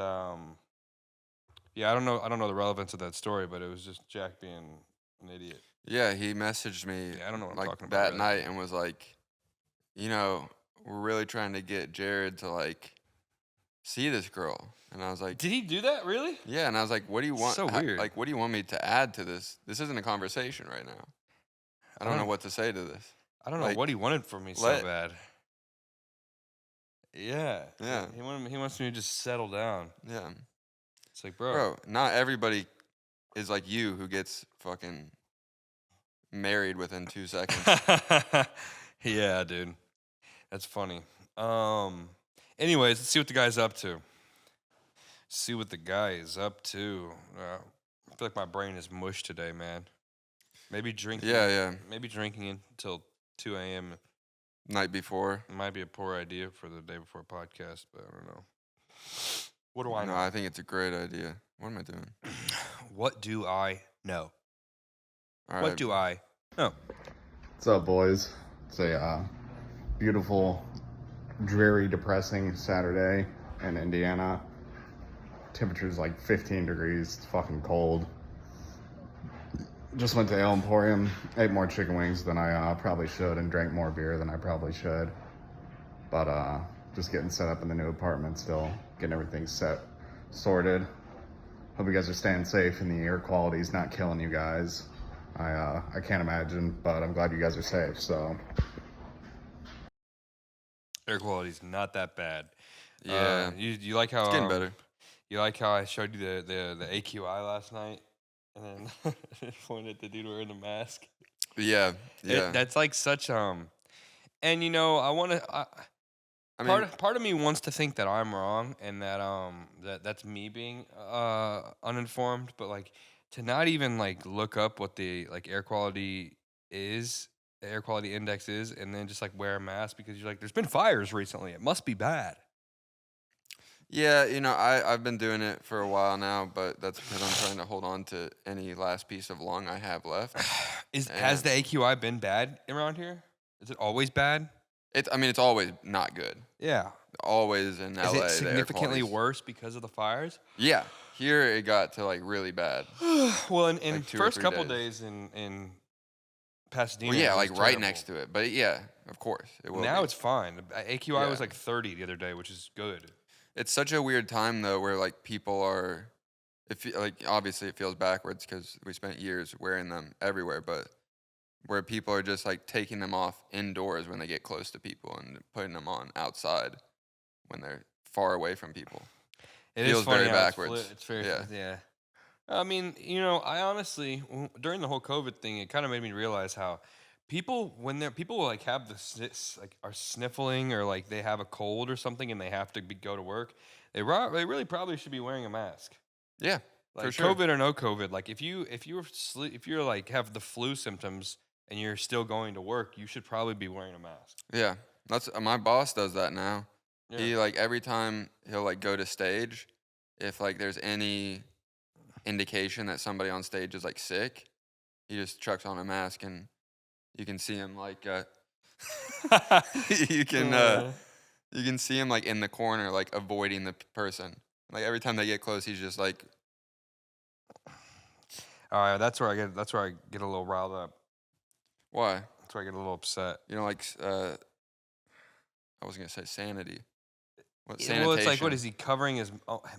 A: yeah, I don't know the relevance of that story, but it was just Jack being an idiot.
B: Yeah, he messaged me
A: I don't know what
B: like
A: I'm talking about
B: that night and was like, we're really trying to get Jared to like see this girl. And I was like,
A: did he do that really?
B: Yeah, and I was like, what do you want?
A: So weird.
B: Like, what do you want me to add to this? This isn't a conversation right now. I don't know what to say to this.
A: I don't know what he wanted from me so bad. Yeah.
B: Yeah.
A: He wants me to just settle down.
B: Yeah.
A: It's like, bro.
B: Bro, not everybody is like you who gets fucking married within 2 seconds.
A: Yeah, dude. That's funny. Anyways, let's see what the guy's up to. I feel like my brain is mush today, man. Maybe drinking.
B: Yeah.
A: Maybe drinking until 2 a.m.
B: Night before.
A: It might be a poor idea for the day before podcast, but I don't know. What do I know?
B: No, I think it's a great idea. What am I doing?
A: What do I know?
B: All
A: what
B: right.
A: do I know?
D: What's up, boys? It's a beautiful, dreary, depressing Saturday in Indiana. Temperature's like 15 degrees. It's fucking cold. Just went to Ale Emporium, ate more chicken wings than I probably should, and drank more beer than I probably should. But just getting set up in the new apartment still, getting everything sorted. Hope you guys are staying safe and the air quality's not killing you guys. I can't imagine, but I'm glad you guys are safe. So
A: Air quality's not that bad.
B: Yeah.
A: You like how
B: It's getting better.
A: You like how I showed you the AQI last night, and then pointed at the dude wearing the mask.
B: Yeah.
A: That's like such and you know I want to.
B: I mean,
A: Part of me wants to think that I'm wrong and that that's me being uninformed, but like to not even like look up what the like air quality is, the air quality index is, and then just like wear a mask because you're like, there's been fires recently, it must be bad.
B: yeah, I've been doing it for a while now, but that's because I'm trying to hold on to any last piece of lung I have left.
A: Has the AQI been bad around here? Is it always bad?
B: It's always not good.
A: Yeah.
B: Always in LA.
A: Is
B: the
A: it
B: air
A: significantly
B: quality's-
A: worse because of the fires?
B: Yeah. Here it got to like really bad.
A: Well, in
B: Like 2 or
A: first
B: 3
A: couple
B: days.
A: days in Pasadena.
B: Well, yeah,
A: it
B: like
A: was
B: right
A: terrible.
B: next to it. But yeah, of course it will.
A: Now
B: be.
A: it's fine. AQI was
B: Yeah.
A: like 30 the other day, which is good.
B: It's such a weird time though, where like people are, like obviously it feels backwards because we spent years wearing them everywhere, but where people are just like taking them off indoors when they get close to people and putting them on outside when they're far away from people.
A: It
B: Feels
A: is funny
B: very
A: how
B: backwards.
A: It's very
B: Yeah.
A: yeah. I mean, I honestly during the whole COVID thing, it kind of made me realize how people people like have like are sniffling or like they have a cold or something and they have to go to work. They really probably should be wearing a mask.
B: Yeah,
A: Like
B: for sure.
A: COVID or no COVID, like if you're like have the flu symptoms and you're still going to work, you should probably be wearing a mask.
B: Yeah, that's my boss does that now.
A: Yeah.
B: He like every time he'll like go to stage, if like there's any indication that somebody on stage is like sick, he just chucks on a mask and you can see him like you can see him like in the corner like avoiding the person. Like every time they get close, he's just like,
A: All right, that's where I get a little riled up.
B: why?
A: That's where I get a little upset.
B: Like I was gonna say sanity. What
A: Well,
B: sanitation?
A: it's like, what is he covering his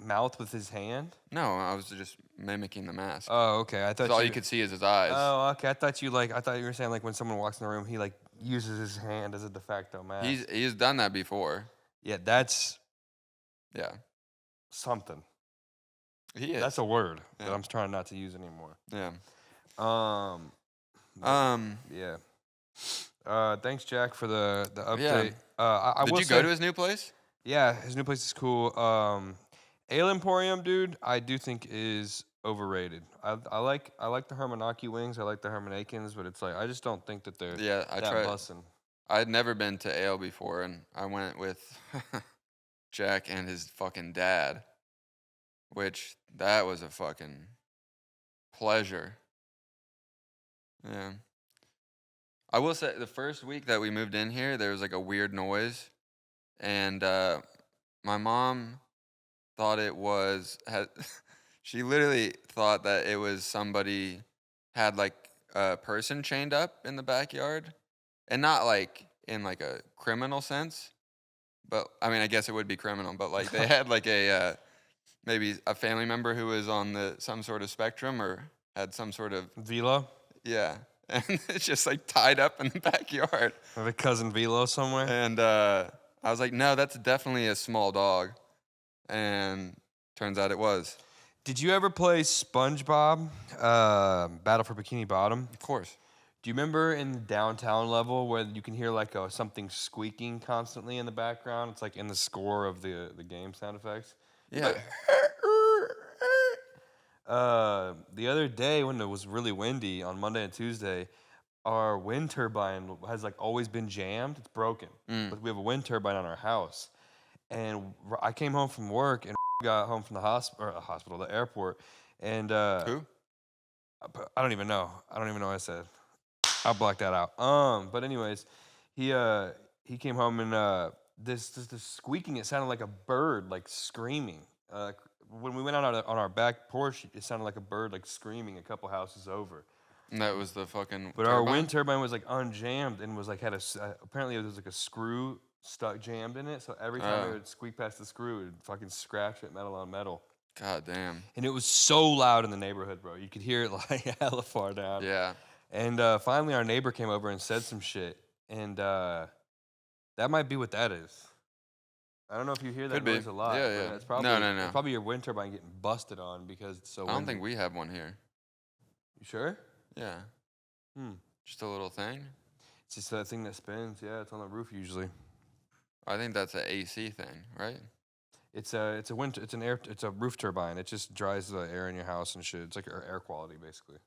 A: mouth with his hand?
B: No, I was just mimicking the mask.
A: Oh, okay. I thought
B: That's all you could see is his eyes.
A: Oh, okay. I thought you were saying like when someone walks in the room, he like uses his hand as a de facto mask.
B: He's done that before.
A: Yeah, that's
B: Yeah,
A: something.
B: he is.
A: That's a word that
B: Yeah.
A: I'm trying not to use anymore.
B: Yeah.
A: Yeah. Thanks, Jack, for the
B: Yeah.
A: update. I
B: Did
A: will
B: you
A: say,
B: go to his new place?
A: Yeah, his new place is cool. Ale Emporium, dude, I do think is overrated. I like the Hermanaki wings. I like the Hermanakins, but it's like I just don't think that they're
B: Yeah, I
A: that
B: tried.
A: bussin'.
B: I'd never been to Ale before, and I went with Jack and his fucking dad, which that was a fucking pleasure. Yeah. I will say the first week that we moved in here, there was like a weird noise, and my mom thought it was she literally thought that it was somebody had like a person chained up in the backyard, and not like in like a criminal sense, but I mean I guess it would be criminal, but like they had like a maybe a family member who was on some sort of spectrum or had some sort of
A: Velo?
B: yeah. And it's just like tied up in the backyard.
A: Have a cousin Velo somewhere?
B: And I was like, no, that's definitely a small dog. And turns out it was.
A: Did you ever play SpongeBob Battle for Bikini Bottom?
B: Of course.
A: Do you remember in the downtown level where you can hear like something squeaking constantly in the background? It's like in the score of the game sound effects.
B: Yeah.
A: The other day when it was really windy on Monday and Tuesday, our wind turbine has like always been jammed. It's broken, but we have a wind turbine on our house. And I came home from work and got home from the the airport, and
B: Who?
A: I don't even know. I don't even know what I said. I'll block that out. But anyways, he came home and this squeaking. It sounded like a bird like screaming. When we went out on our back porch, it sounded like a bird like screaming a couple houses over.
B: And that was the fucking
A: But our
B: turbine?
A: wind turbine was like unjammed and was like apparently it was like a screw stuck jammed in it. So every time
B: Oh.
A: it would squeak past the screw, it would fucking scratch it metal on metal.
B: God damn.
A: And it was so loud in the neighborhood, bro. You could hear it like hella far down.
B: Yeah.
A: And finally, our neighbor came over and said some shit. And that might be what that is. I don't know if you hear that
B: Could be.
A: noise a lot.
B: Yeah,
A: but
B: yeah.
A: It's probably,
B: No.
A: it's probably your wind turbine getting busted on because it's so
B: I don't
A: windy.
B: think we have one here.
A: You sure?
B: Yeah.
A: Hmm.
B: Just a little thing.
A: It's just that thing that spins. Yeah, it's on the roof usually.
B: I think that's an AC thing, right?
A: It's a roof turbine. It just dries the air in your house and shit. It's like air quality basically.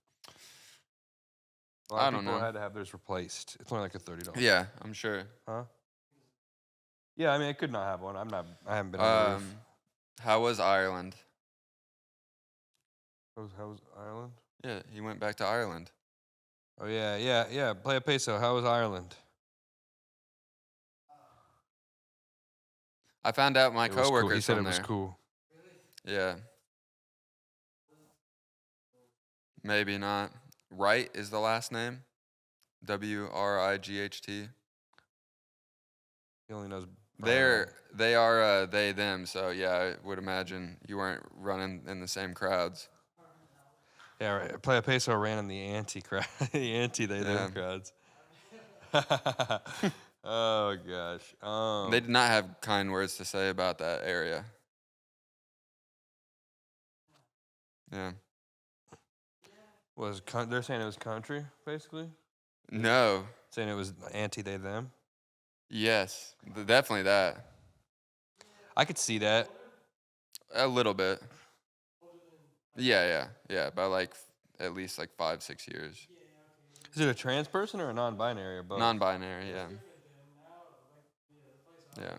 A: A lot
B: I
A: of
B: don't
A: people
B: know.
A: had to have theirs replaced. It's only like a $30.
B: Yeah, I'm sure.
A: Huh? Yeah, I mean it could not have one. I haven't been on the roof.
B: How was Ireland?
A: How was Ireland?
B: Yeah, he went back to Ireland.
A: Oh yeah. Play a peso. How was Ireland?
B: I found out my
A: It was cool.
B: coworkers
A: He said
B: from
A: it was
B: there.
A: cool.
B: Yeah. Maybe not. Wright is the last name. Wright.
A: He only knows.
B: They are they them. So yeah, I would imagine you weren't running in the same crowds.
A: Yeah, right. Play a peso ran in the anti crowd, the anti they them crowds. Oh gosh.
B: They did not have kind words to say about that area. Yeah.
A: They're saying it was country basically?
B: No.
A: Saying it was anti they them.
B: Yes. Definitely that.
A: I could see that.
B: A little bit. Yeah. By like at least like 5-6 years.
A: Is it a trans person or a non-binary or both?
B: Non-binary, yeah. Yeah.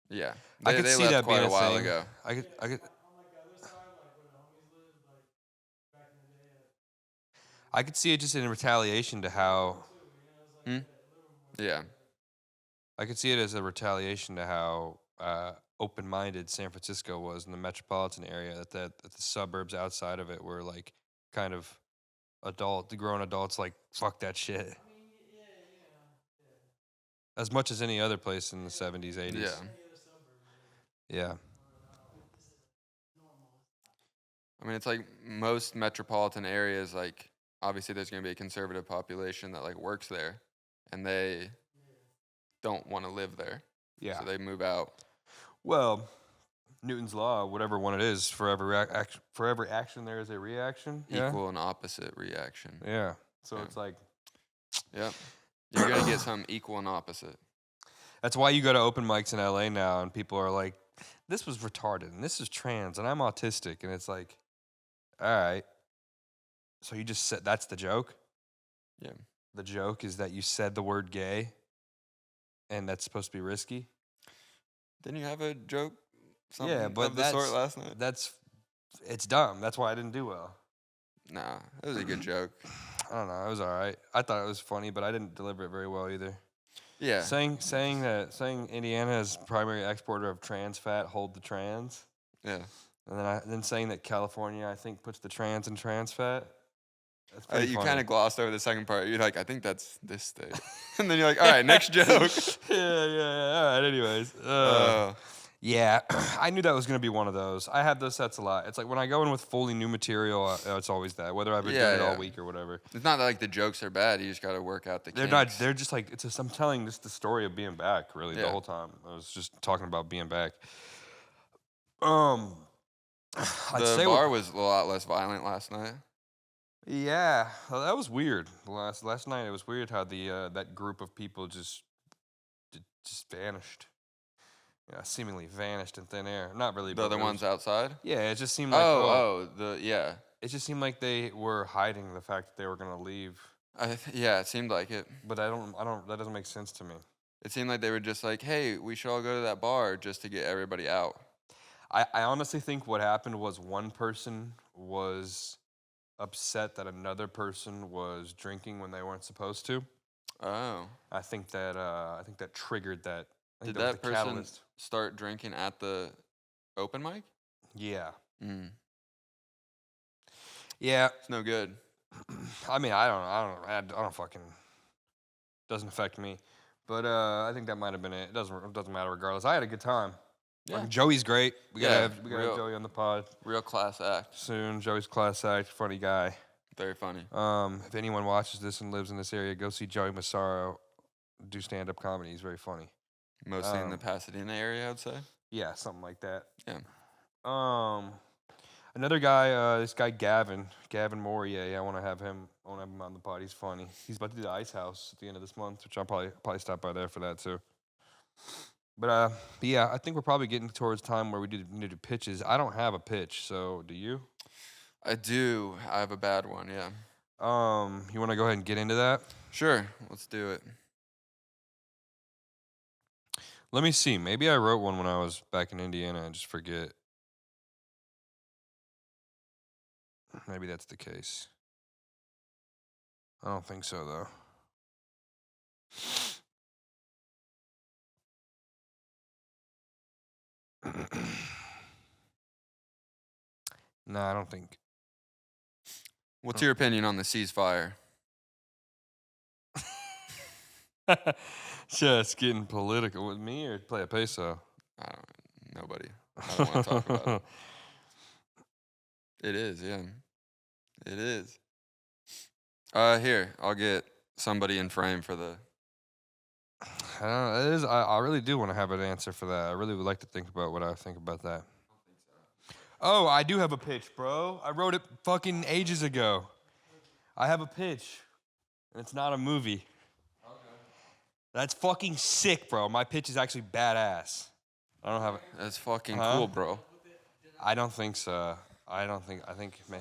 B: Yeah.
A: I could
B: they
A: see
B: left
A: that
B: quite
A: being
B: a while
A: thing.
B: ago.
A: I could.
C: On like the other side, like where the homies lived, like back in the day.
A: I could see it just in retaliation to how.
B: Yeah.
A: I could see it as a retaliation to how open-minded San Francisco was in the metropolitan area. That the suburbs outside of it were like kind of the grown adults like fuck that shit. As much as any other place in the 70s, 80s.
B: Yeah.
A: Yeah.
B: I mean, it's like most metropolitan areas, like obviously there's going to be a conservative population that like works there and they don't want to live there.
A: Yeah.
B: So they move out.
A: Well, Newton's law, whatever one it is, for every action there is a reaction. Yeah?
B: Equal and opposite reaction.
A: Yeah. So
B: Yeah.
A: it's like.
B: Yep. You're going to get some equal and opposite.
A: That's why you go to open mics in LA now and people are like, this was retarded and this is trans and I'm autistic. And it's like, all right. So you just said that's the joke?
B: Yeah.
A: The joke is that you said the word gay and that's supposed to be risky?
B: Didn't you have a joke?
A: Yeah, but
B: of the sort last night?
A: It's dumb. That's why I didn't do well.
B: Nah, it was a good joke.
A: I don't know. It was all right. I thought it was funny, but I didn't deliver it very well either.
B: Yeah.
A: Saying Indiana is primary exporter of trans fat, hold the trans.
B: Yeah.
A: And then saying that California, I think, puts the trans in trans fat. That's pretty
B: You
A: funny.
B: kind of glossed over the second part. You're like, I think that's this state. And then you're like, all right, next joke.
A: yeah. All right, anyways. Yeah, I knew that was going to be one of those. I have those sets a lot. It's like when I go in with fully new material, it's always that, whether I've been doing it all week or whatever.
B: It's not that, like the jokes are bad. You just got to work out the kinks.
A: They're just like, I'm telling just the story of being back, really, the whole time. I was just talking about being back.
B: The bar was a lot less violent last night.
A: Yeah, well, that was weird. Last night, it was weird how that group of people just vanished. Yeah, seemingly vanished in thin air. Not really.
B: The other ones outside?
A: Yeah, it just seemed like.
B: Yeah.
A: It just seemed like they were hiding the fact that they were gonna leave.
B: Yeah, it seemed like it.
A: But I don't. That doesn't make sense to me.
B: It seemed like they were just like, hey, we should all go to that bar just to get everybody out.
A: I honestly think what happened was one person was upset that another person was drinking when they weren't supposed to.
B: Oh.
A: I think that triggered that.
B: Did that person start drinking at the open mic?
A: Yeah.
B: Yeah. It's no good.
A: I mean, I don't fucking. Doesn't affect me. But I think that might have been it. It doesn't matter regardless. I had a good time.
B: Yeah.
A: Like, Joey's great. We gotta have
B: real-
A: Joey on the pod
B: Real class act.
A: soon. Joey's class act, funny guy.
B: Very funny.
A: If anyone watches this and lives in this area, go see Joey Massaro do stand-up comedy. He's very funny.
B: Mostly in the Pasadena area, I would say.
A: Yeah, something like that.
B: Yeah.
A: Another guy, this guy Gavin Morier. I want to have him on the pod. He's funny. He's about to do the Ice House at the end of this month, which I'll probably stop by there for that too. But yeah, I think we're probably getting towards time where we need to do pitches. I don't have a pitch, so do you?
B: I do. I have a bad one, yeah.
A: You want to go ahead and get into that?
B: Sure. Let's do it.
A: Let me see. Maybe I wrote one when I was back in Indiana and just forget. Maybe that's the case. I don't think so, though. No, I don't think.
B: What's your opinion on the ceasefire?
A: Just getting political with me or play a peso?
B: Nobody. I don't want to talk about it. It is, yeah. It is. Here, I'll get somebody in frame for the...
A: I don't know. It is. I really do want to have an answer for that. I really would like to think about what I think about that. Oh, I do have a pitch, bro. I wrote it fucking ages ago. I have a pitch, and it's not a movie. Okay. That's fucking sick, bro. My pitch is actually badass. I don't have it.
B: That's fucking cool, bro.
A: I don't think so. I think, man.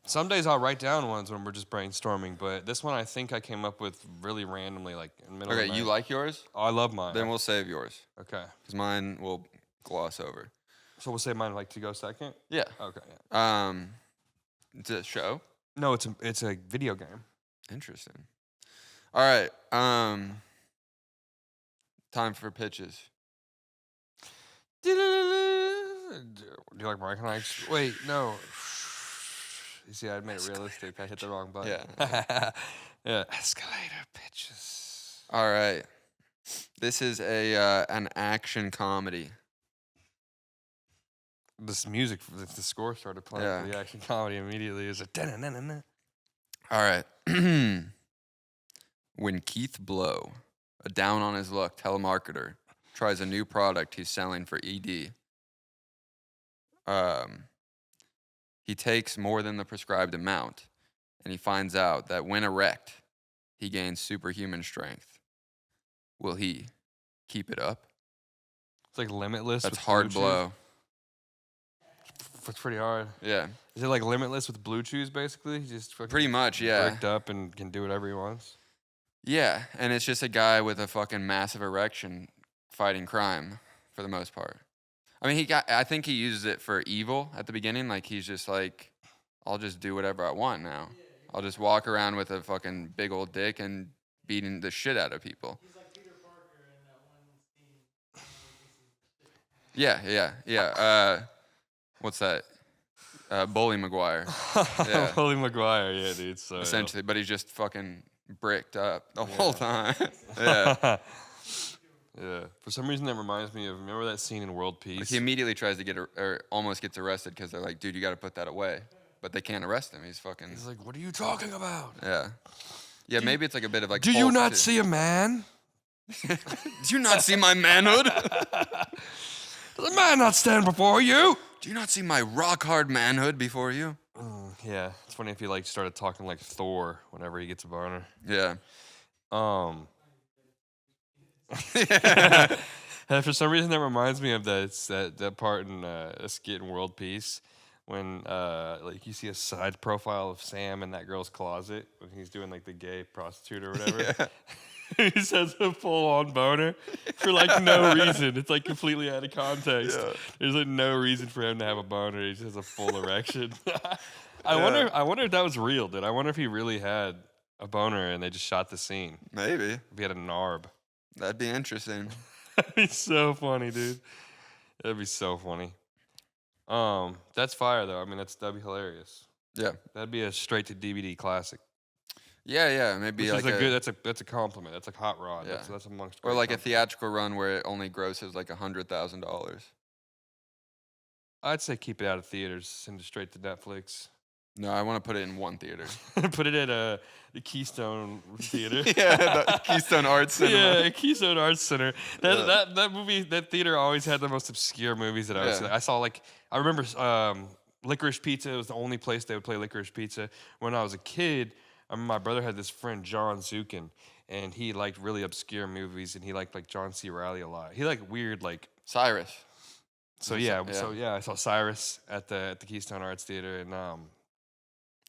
A: Some days I'll write down ones when we're just brainstorming, but this one I think I came up with really randomly, like in the middle of the
B: Okay,
A: night.
B: you like yours?
A: Oh, I love mine.
B: Then we'll save yours.
A: Okay.
B: Because mine will gloss over.
A: So we'll say mine like to go second?
B: Yeah.
A: Okay. Yeah.
B: It's a show?
A: No, it's a video game.
B: Interesting. All right. Time for pitches.
A: Do you like Mike and I? Wait, no. You see, I made it realistic. I hit the wrong button.
B: Yeah.
A: Yeah. Escalator pitches.
B: All right. This is an action comedy.
A: This music, the score started playing for the action comedy immediately. It was like, da-na-na-na-na.
B: All right. When Keith Blow, a down-on-his-luck telemarketer, tries a new product he's selling for ED, he takes more than the prescribed amount, and he finds out that when erect, he gains superhuman strength. Will he keep it up?
A: It's like Limitless.
B: That's
A: with
B: hard
A: Blue
B: blow.
A: Chew. It's pretty hard.
B: Yeah.
A: Is it like Limitless with Blue Chews, basically? He just fucking
B: Pretty much, yeah.
A: bricked up and can do whatever he wants.
B: Yeah, and it's just a guy with a fucking massive erection fighting crime for the most part. I mean, I think he uses it for evil at the beginning. Like, he's just like, I'll just do whatever I want now. I'll just walk around with a fucking big old dick and beating the shit out of people.
C: He's like Peter Parker in that one scene.
B: Yeah. What's that? Bully Maguire. Yeah.
A: Bully Maguire, yeah, dude. So
B: Essentially, but he's just fucking bricked up the whole time. Yeah.
A: Yeah. For some reason, that reminds me of, remember that scene in World Peace?
B: Like, he immediately tries to or almost gets arrested because they're like, dude, you got to put that away. But they can't arrest him. He's fucking...
A: He's like, what are you talking about?
B: Yeah. Yeah, maybe it's like a bit of like...
A: Do you not see a man?
B: Do you not see my manhood?
A: Does a man not stand before you?
B: Do you not see my rock-hard manhood before you?
A: Yeah. It's funny if he like started talking like Thor whenever he gets a boner.
B: Yeah.
A: And for some reason, that reminds me of that part in a skit in World Peace when like you see a side profile of Sam in that girl's closet when he's doing like the gay prostitute or whatever.
B: Yeah.
A: He says a full-on boner for like no reason. It's like completely out of context.
B: Yeah.
A: There's like no reason for him to have a boner. He just has a full erection. I wonder if that was real, dude. I wonder if he really had a boner and they just shot the scene.
B: Maybe.
A: If he had a narb.
B: That'd be interesting.
A: That'd be so funny, dude. That'd be so funny. That's fire though. I mean, that'd be hilarious.
B: Yeah.
A: That'd be a straight to DVD classic.
B: Yeah, maybe
A: Which
B: like
A: is a good. That's a compliment. That's like hot rod.
B: Yeah.
A: That's amongst.
B: or
A: great
B: like a
A: compliments.
B: theatrical run where it only grosses like $100,000.
A: I'd say keep it out of theaters. Send it straight to Netflix.
B: No, I want to put it in one theater.
A: Put it at the Keystone Theater.
B: Yeah, the Keystone Arts Cinema.
A: Yeah, Keystone Arts Center. That movie, that theater always had the most obscure movies that I would see.
B: Yeah.
A: I saw I remember Licorice Pizza was the only place they would play Licorice Pizza. When I was a kid, I remember my brother had this friend, John Zukin, and he liked really obscure movies, and he liked John C. Reilly a lot. He liked weird
B: Cyrus.
A: So
B: Yeah.
A: I saw Cyrus at the Keystone Arts Theater, and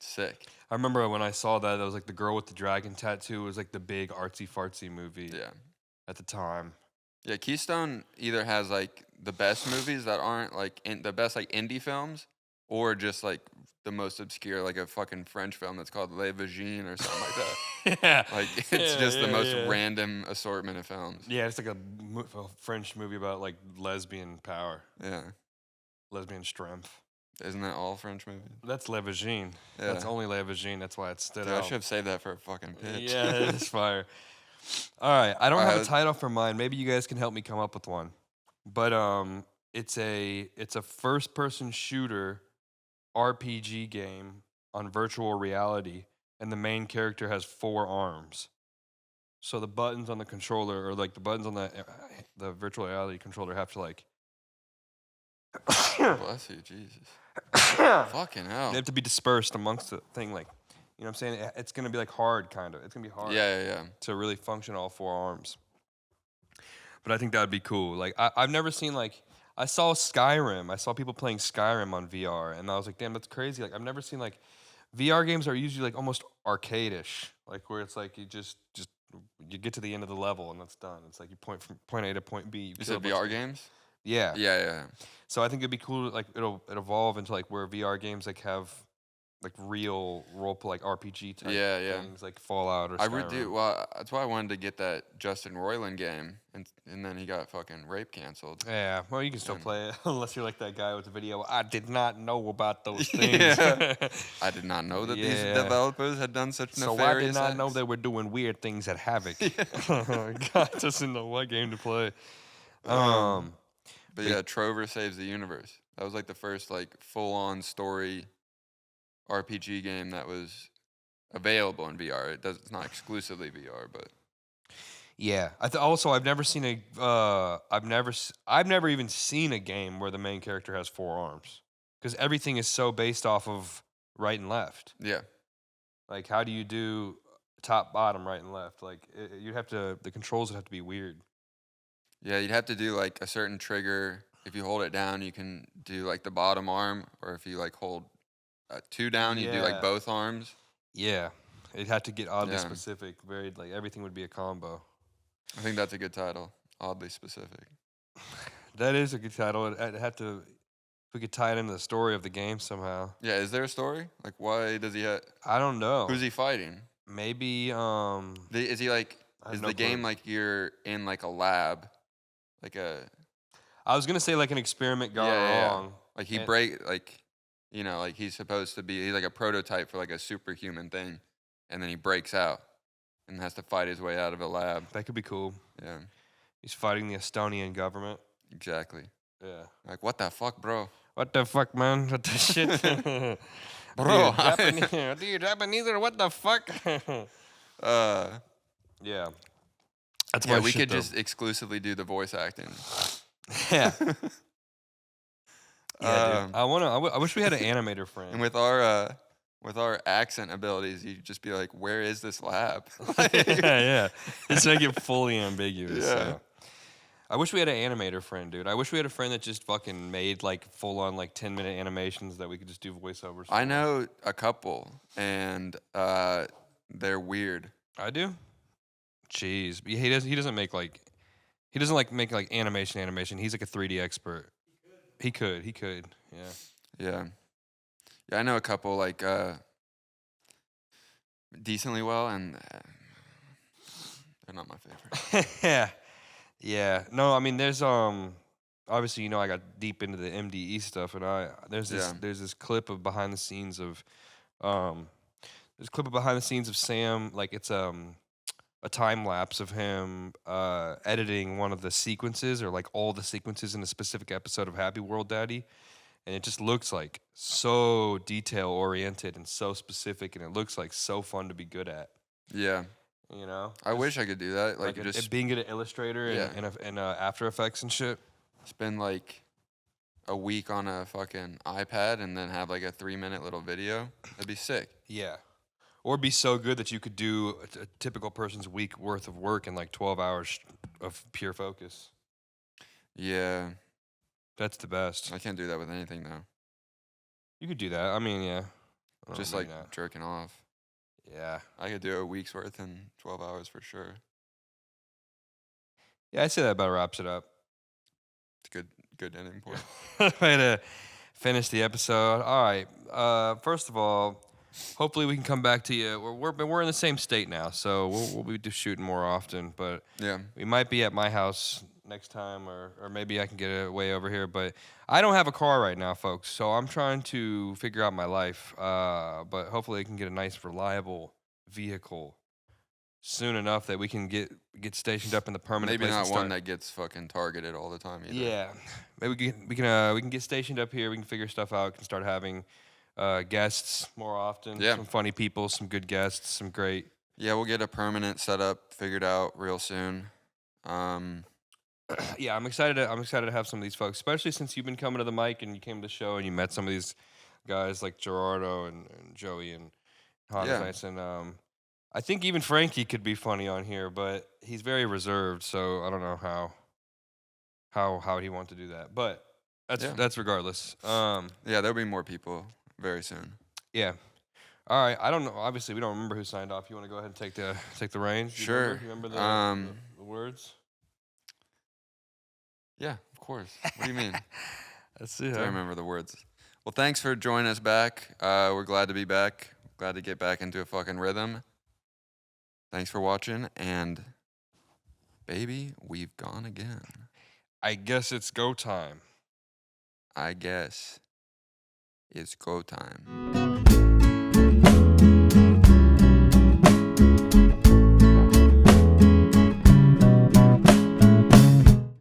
B: Sick.
A: I remember when I saw that, it was the girl with the dragon tattoo. It was the big artsy fartsy movie
B: Yeah.
A: at the time.
B: Yeah, Keystone either has the best movies that aren't the best indie films, or just the most obscure a fucking French film that's called Les Vagines or something like that.
A: Yeah.
B: It's just the most random assortment of films.
A: Yeah, it's a French movie about lesbian power,
B: Yeah.
A: lesbian strength.
B: Isn't that all French movies?
A: That's Les Vagines.
B: Yeah.
A: That's only Les Vagines. That's why it stood
B: Dude, I
A: out.
B: should have saved that for a fucking pitch.
A: Yeah, it's fire. All right, I don't
B: All
A: have
B: right,
A: a title for mine. Maybe you guys can help me come up with one. But it's a first-person shooter RPG game on virtual reality, and the main character has 4 arms. So the buttons on the controller, or the buttons on the virtual reality controller, have to
B: Bless you, Jesus. Fucking hell.
A: they have to be dispersed amongst the thing. You know what I'm saying? It's gonna be hard, kind of. It's gonna be hard.
B: Yeah.
A: To really function all 4 arms. But I think that would be cool. I've never seen I saw Skyrim. I saw people playing Skyrim on VR, and I was like, damn, that's crazy. I've never seen VR games are usually almost arcade-ish, where it's you just you get to the end of the level and that's done. It's you point from point A to point B.
B: You said VR games?
A: Yeah.
B: Yeah.
A: So I think it'd be cool. It'll evolve into where VR games have real role play RPG type things like Fallout or
B: I
A: Skyrim.
B: would do. Well, that's why I wanted to get that Justin Roiland game, and then he got fucking rape canceled.
A: Yeah, well, you can still
B: And-
A: play it unless you're that guy with the video. I did not know about those things.
B: Yeah. I did not know that these
A: Yeah.
B: developers had done such
A: So I
B: nefarious
A: did not know
B: acts.
A: they were doing weird things at Havoc. God doesn't know what game to play.
B: But yeah, Trover Saves the Universe. That was the first full-on story RPG game that was available in VR. It's not exclusively VR, but
A: Yeah. Also, I've never seen I've never even seen a game where the main character has 4 arms, because everything is so based off of right and left.
B: yeah.
A: How do you do top, bottom, right, and left? You'd have to. The controls would have to be weird.
B: Yeah, you'd have to do a certain trigger. If you hold it down, you can do the bottom arm, or if you hold 2 down, you do
A: Yeah.
B: both arms.
A: Yeah, it'd have to get oddly
B: Yeah.
A: specific. Very everything would be a combo.
B: I think that's a good title. Oddly specific.
A: That is a good title. It'd have to. If we could tie it into the story of the game somehow.
B: Yeah, is there a story? Why does he?
A: I don't know.
B: Who's he fighting?
A: Maybe
B: Is he
A: I have
B: Is
A: no
B: the game
A: clue.
B: you're in a lab,
A: I was gonna say an experiment gone
B: Yeah.
A: wrong.
B: he
A: And-
B: break he's supposed to be he's a prototype for a superhuman thing, and then he breaks out and has to fight his way out of a lab.
A: That could be cool.
B: Yeah,
A: He's fighting the Estonian government.
B: exactly.
A: Yeah.
B: What the fuck, bro?
A: What the fuck, man? What the shit?
B: Bro,
A: Dude, Japanese or what the fuck? Yeah. That's
B: yeah,
A: my
B: we
A: shit,
B: could
A: though.
B: just exclusively do the voice acting.
A: Yeah. Yeah, dude.
B: Um,
A: I wish we had an animator friend.
B: And with our accent abilities, you just be where is this lab?
A: yeah. Just make it fully ambiguous.
B: Yeah.
A: Yeah. I wish we had an animator friend, dude. I wish we had a friend that just fucking made full on 10-minute animations that we could just do voiceovers.
B: I
A: for.
B: know a couple, and they're weird.
A: I do. Jeez, but he doesn't make he doesn't make animation. He's a 3D expert. He could. Yeah.
B: Yeah. Yeah, I know a couple decently well, and they're not my favorite.
A: Yeah. Yeah. No, I mean there's obviously I got deep into the MDE stuff, and there's this clip of behind the scenes of There's a clip of behind the scenes of Sam, like it's a time lapse of him editing one of the sequences or like all the sequences in a specific episode of Happy World Daddy, and it just looks like so detail oriented and so specific, and it looks like so fun to be good at.
B: Yeah.
A: You know,
B: I wish I could do that. Like just
A: being good at Illustrator
B: Yeah.
A: and After Effects and shit.
B: spend like a week on a fucking iPad and then have like a 3-minute little video. That'd be sick.
A: Yeah. Or be so good that you could do a typical person's week worth of work in like 12 hours of pure focus.
B: Yeah.
A: That's the best.
B: I can't do that with anything though.
A: You could do that. I mean, yeah.
B: Just like jerking off.
A: Yeah.
B: I could do a week's worth in 12 hours for sure.
A: Yeah, I'd say that about wraps it up.
B: It's a good ending point.
A: Way to finish the episode. All right. First of all, hopefully we can come back to you. We're in the same state now, so we'll be just shooting more often. But
B: Yeah.
A: we might be at my house next time, or maybe I can get it way over here. But I don't have a car right now, folks, so I'm trying to figure out my life. But hopefully I can get a nice, reliable vehicle soon enough that we can get stationed up in the permanent
B: Maybe
A: place and
B: not one
A: start-
B: that gets fucking targeted all the time either.
A: Yeah, maybe we can get stationed up here. We can figure stuff out. We can start having guests more often.
B: Yeah.
A: Some funny people, some good guests, some great.
B: Yeah, we'll get a permanent setup figured out real soon.
A: Yeah, I'm excited to have some of these folks, especially since you've been coming to the mic and you came to the show and you met some of these guys like Gerardo and Joey and Hans
B: Yeah.
A: Nice, and I think even Frankie could be funny on here, but he's very reserved, so I don't know how he want to do that. But that's regardless.
B: Yeah, there'll be more people very soon.
A: Yeah. All right. I don't know. Obviously, we don't remember who signed off. You want to go ahead and take the reins? Do you
B: Sure.
A: Remember the words?
B: Yeah, of course. What do you mean?
A: Let's see.
B: I remember the words. Well, thanks for joining us back. We're glad to be back. Glad to get back into a fucking rhythm. Thanks for watching, and baby, we've gone again.
A: I guess it's go time.
B: I guess it's go time.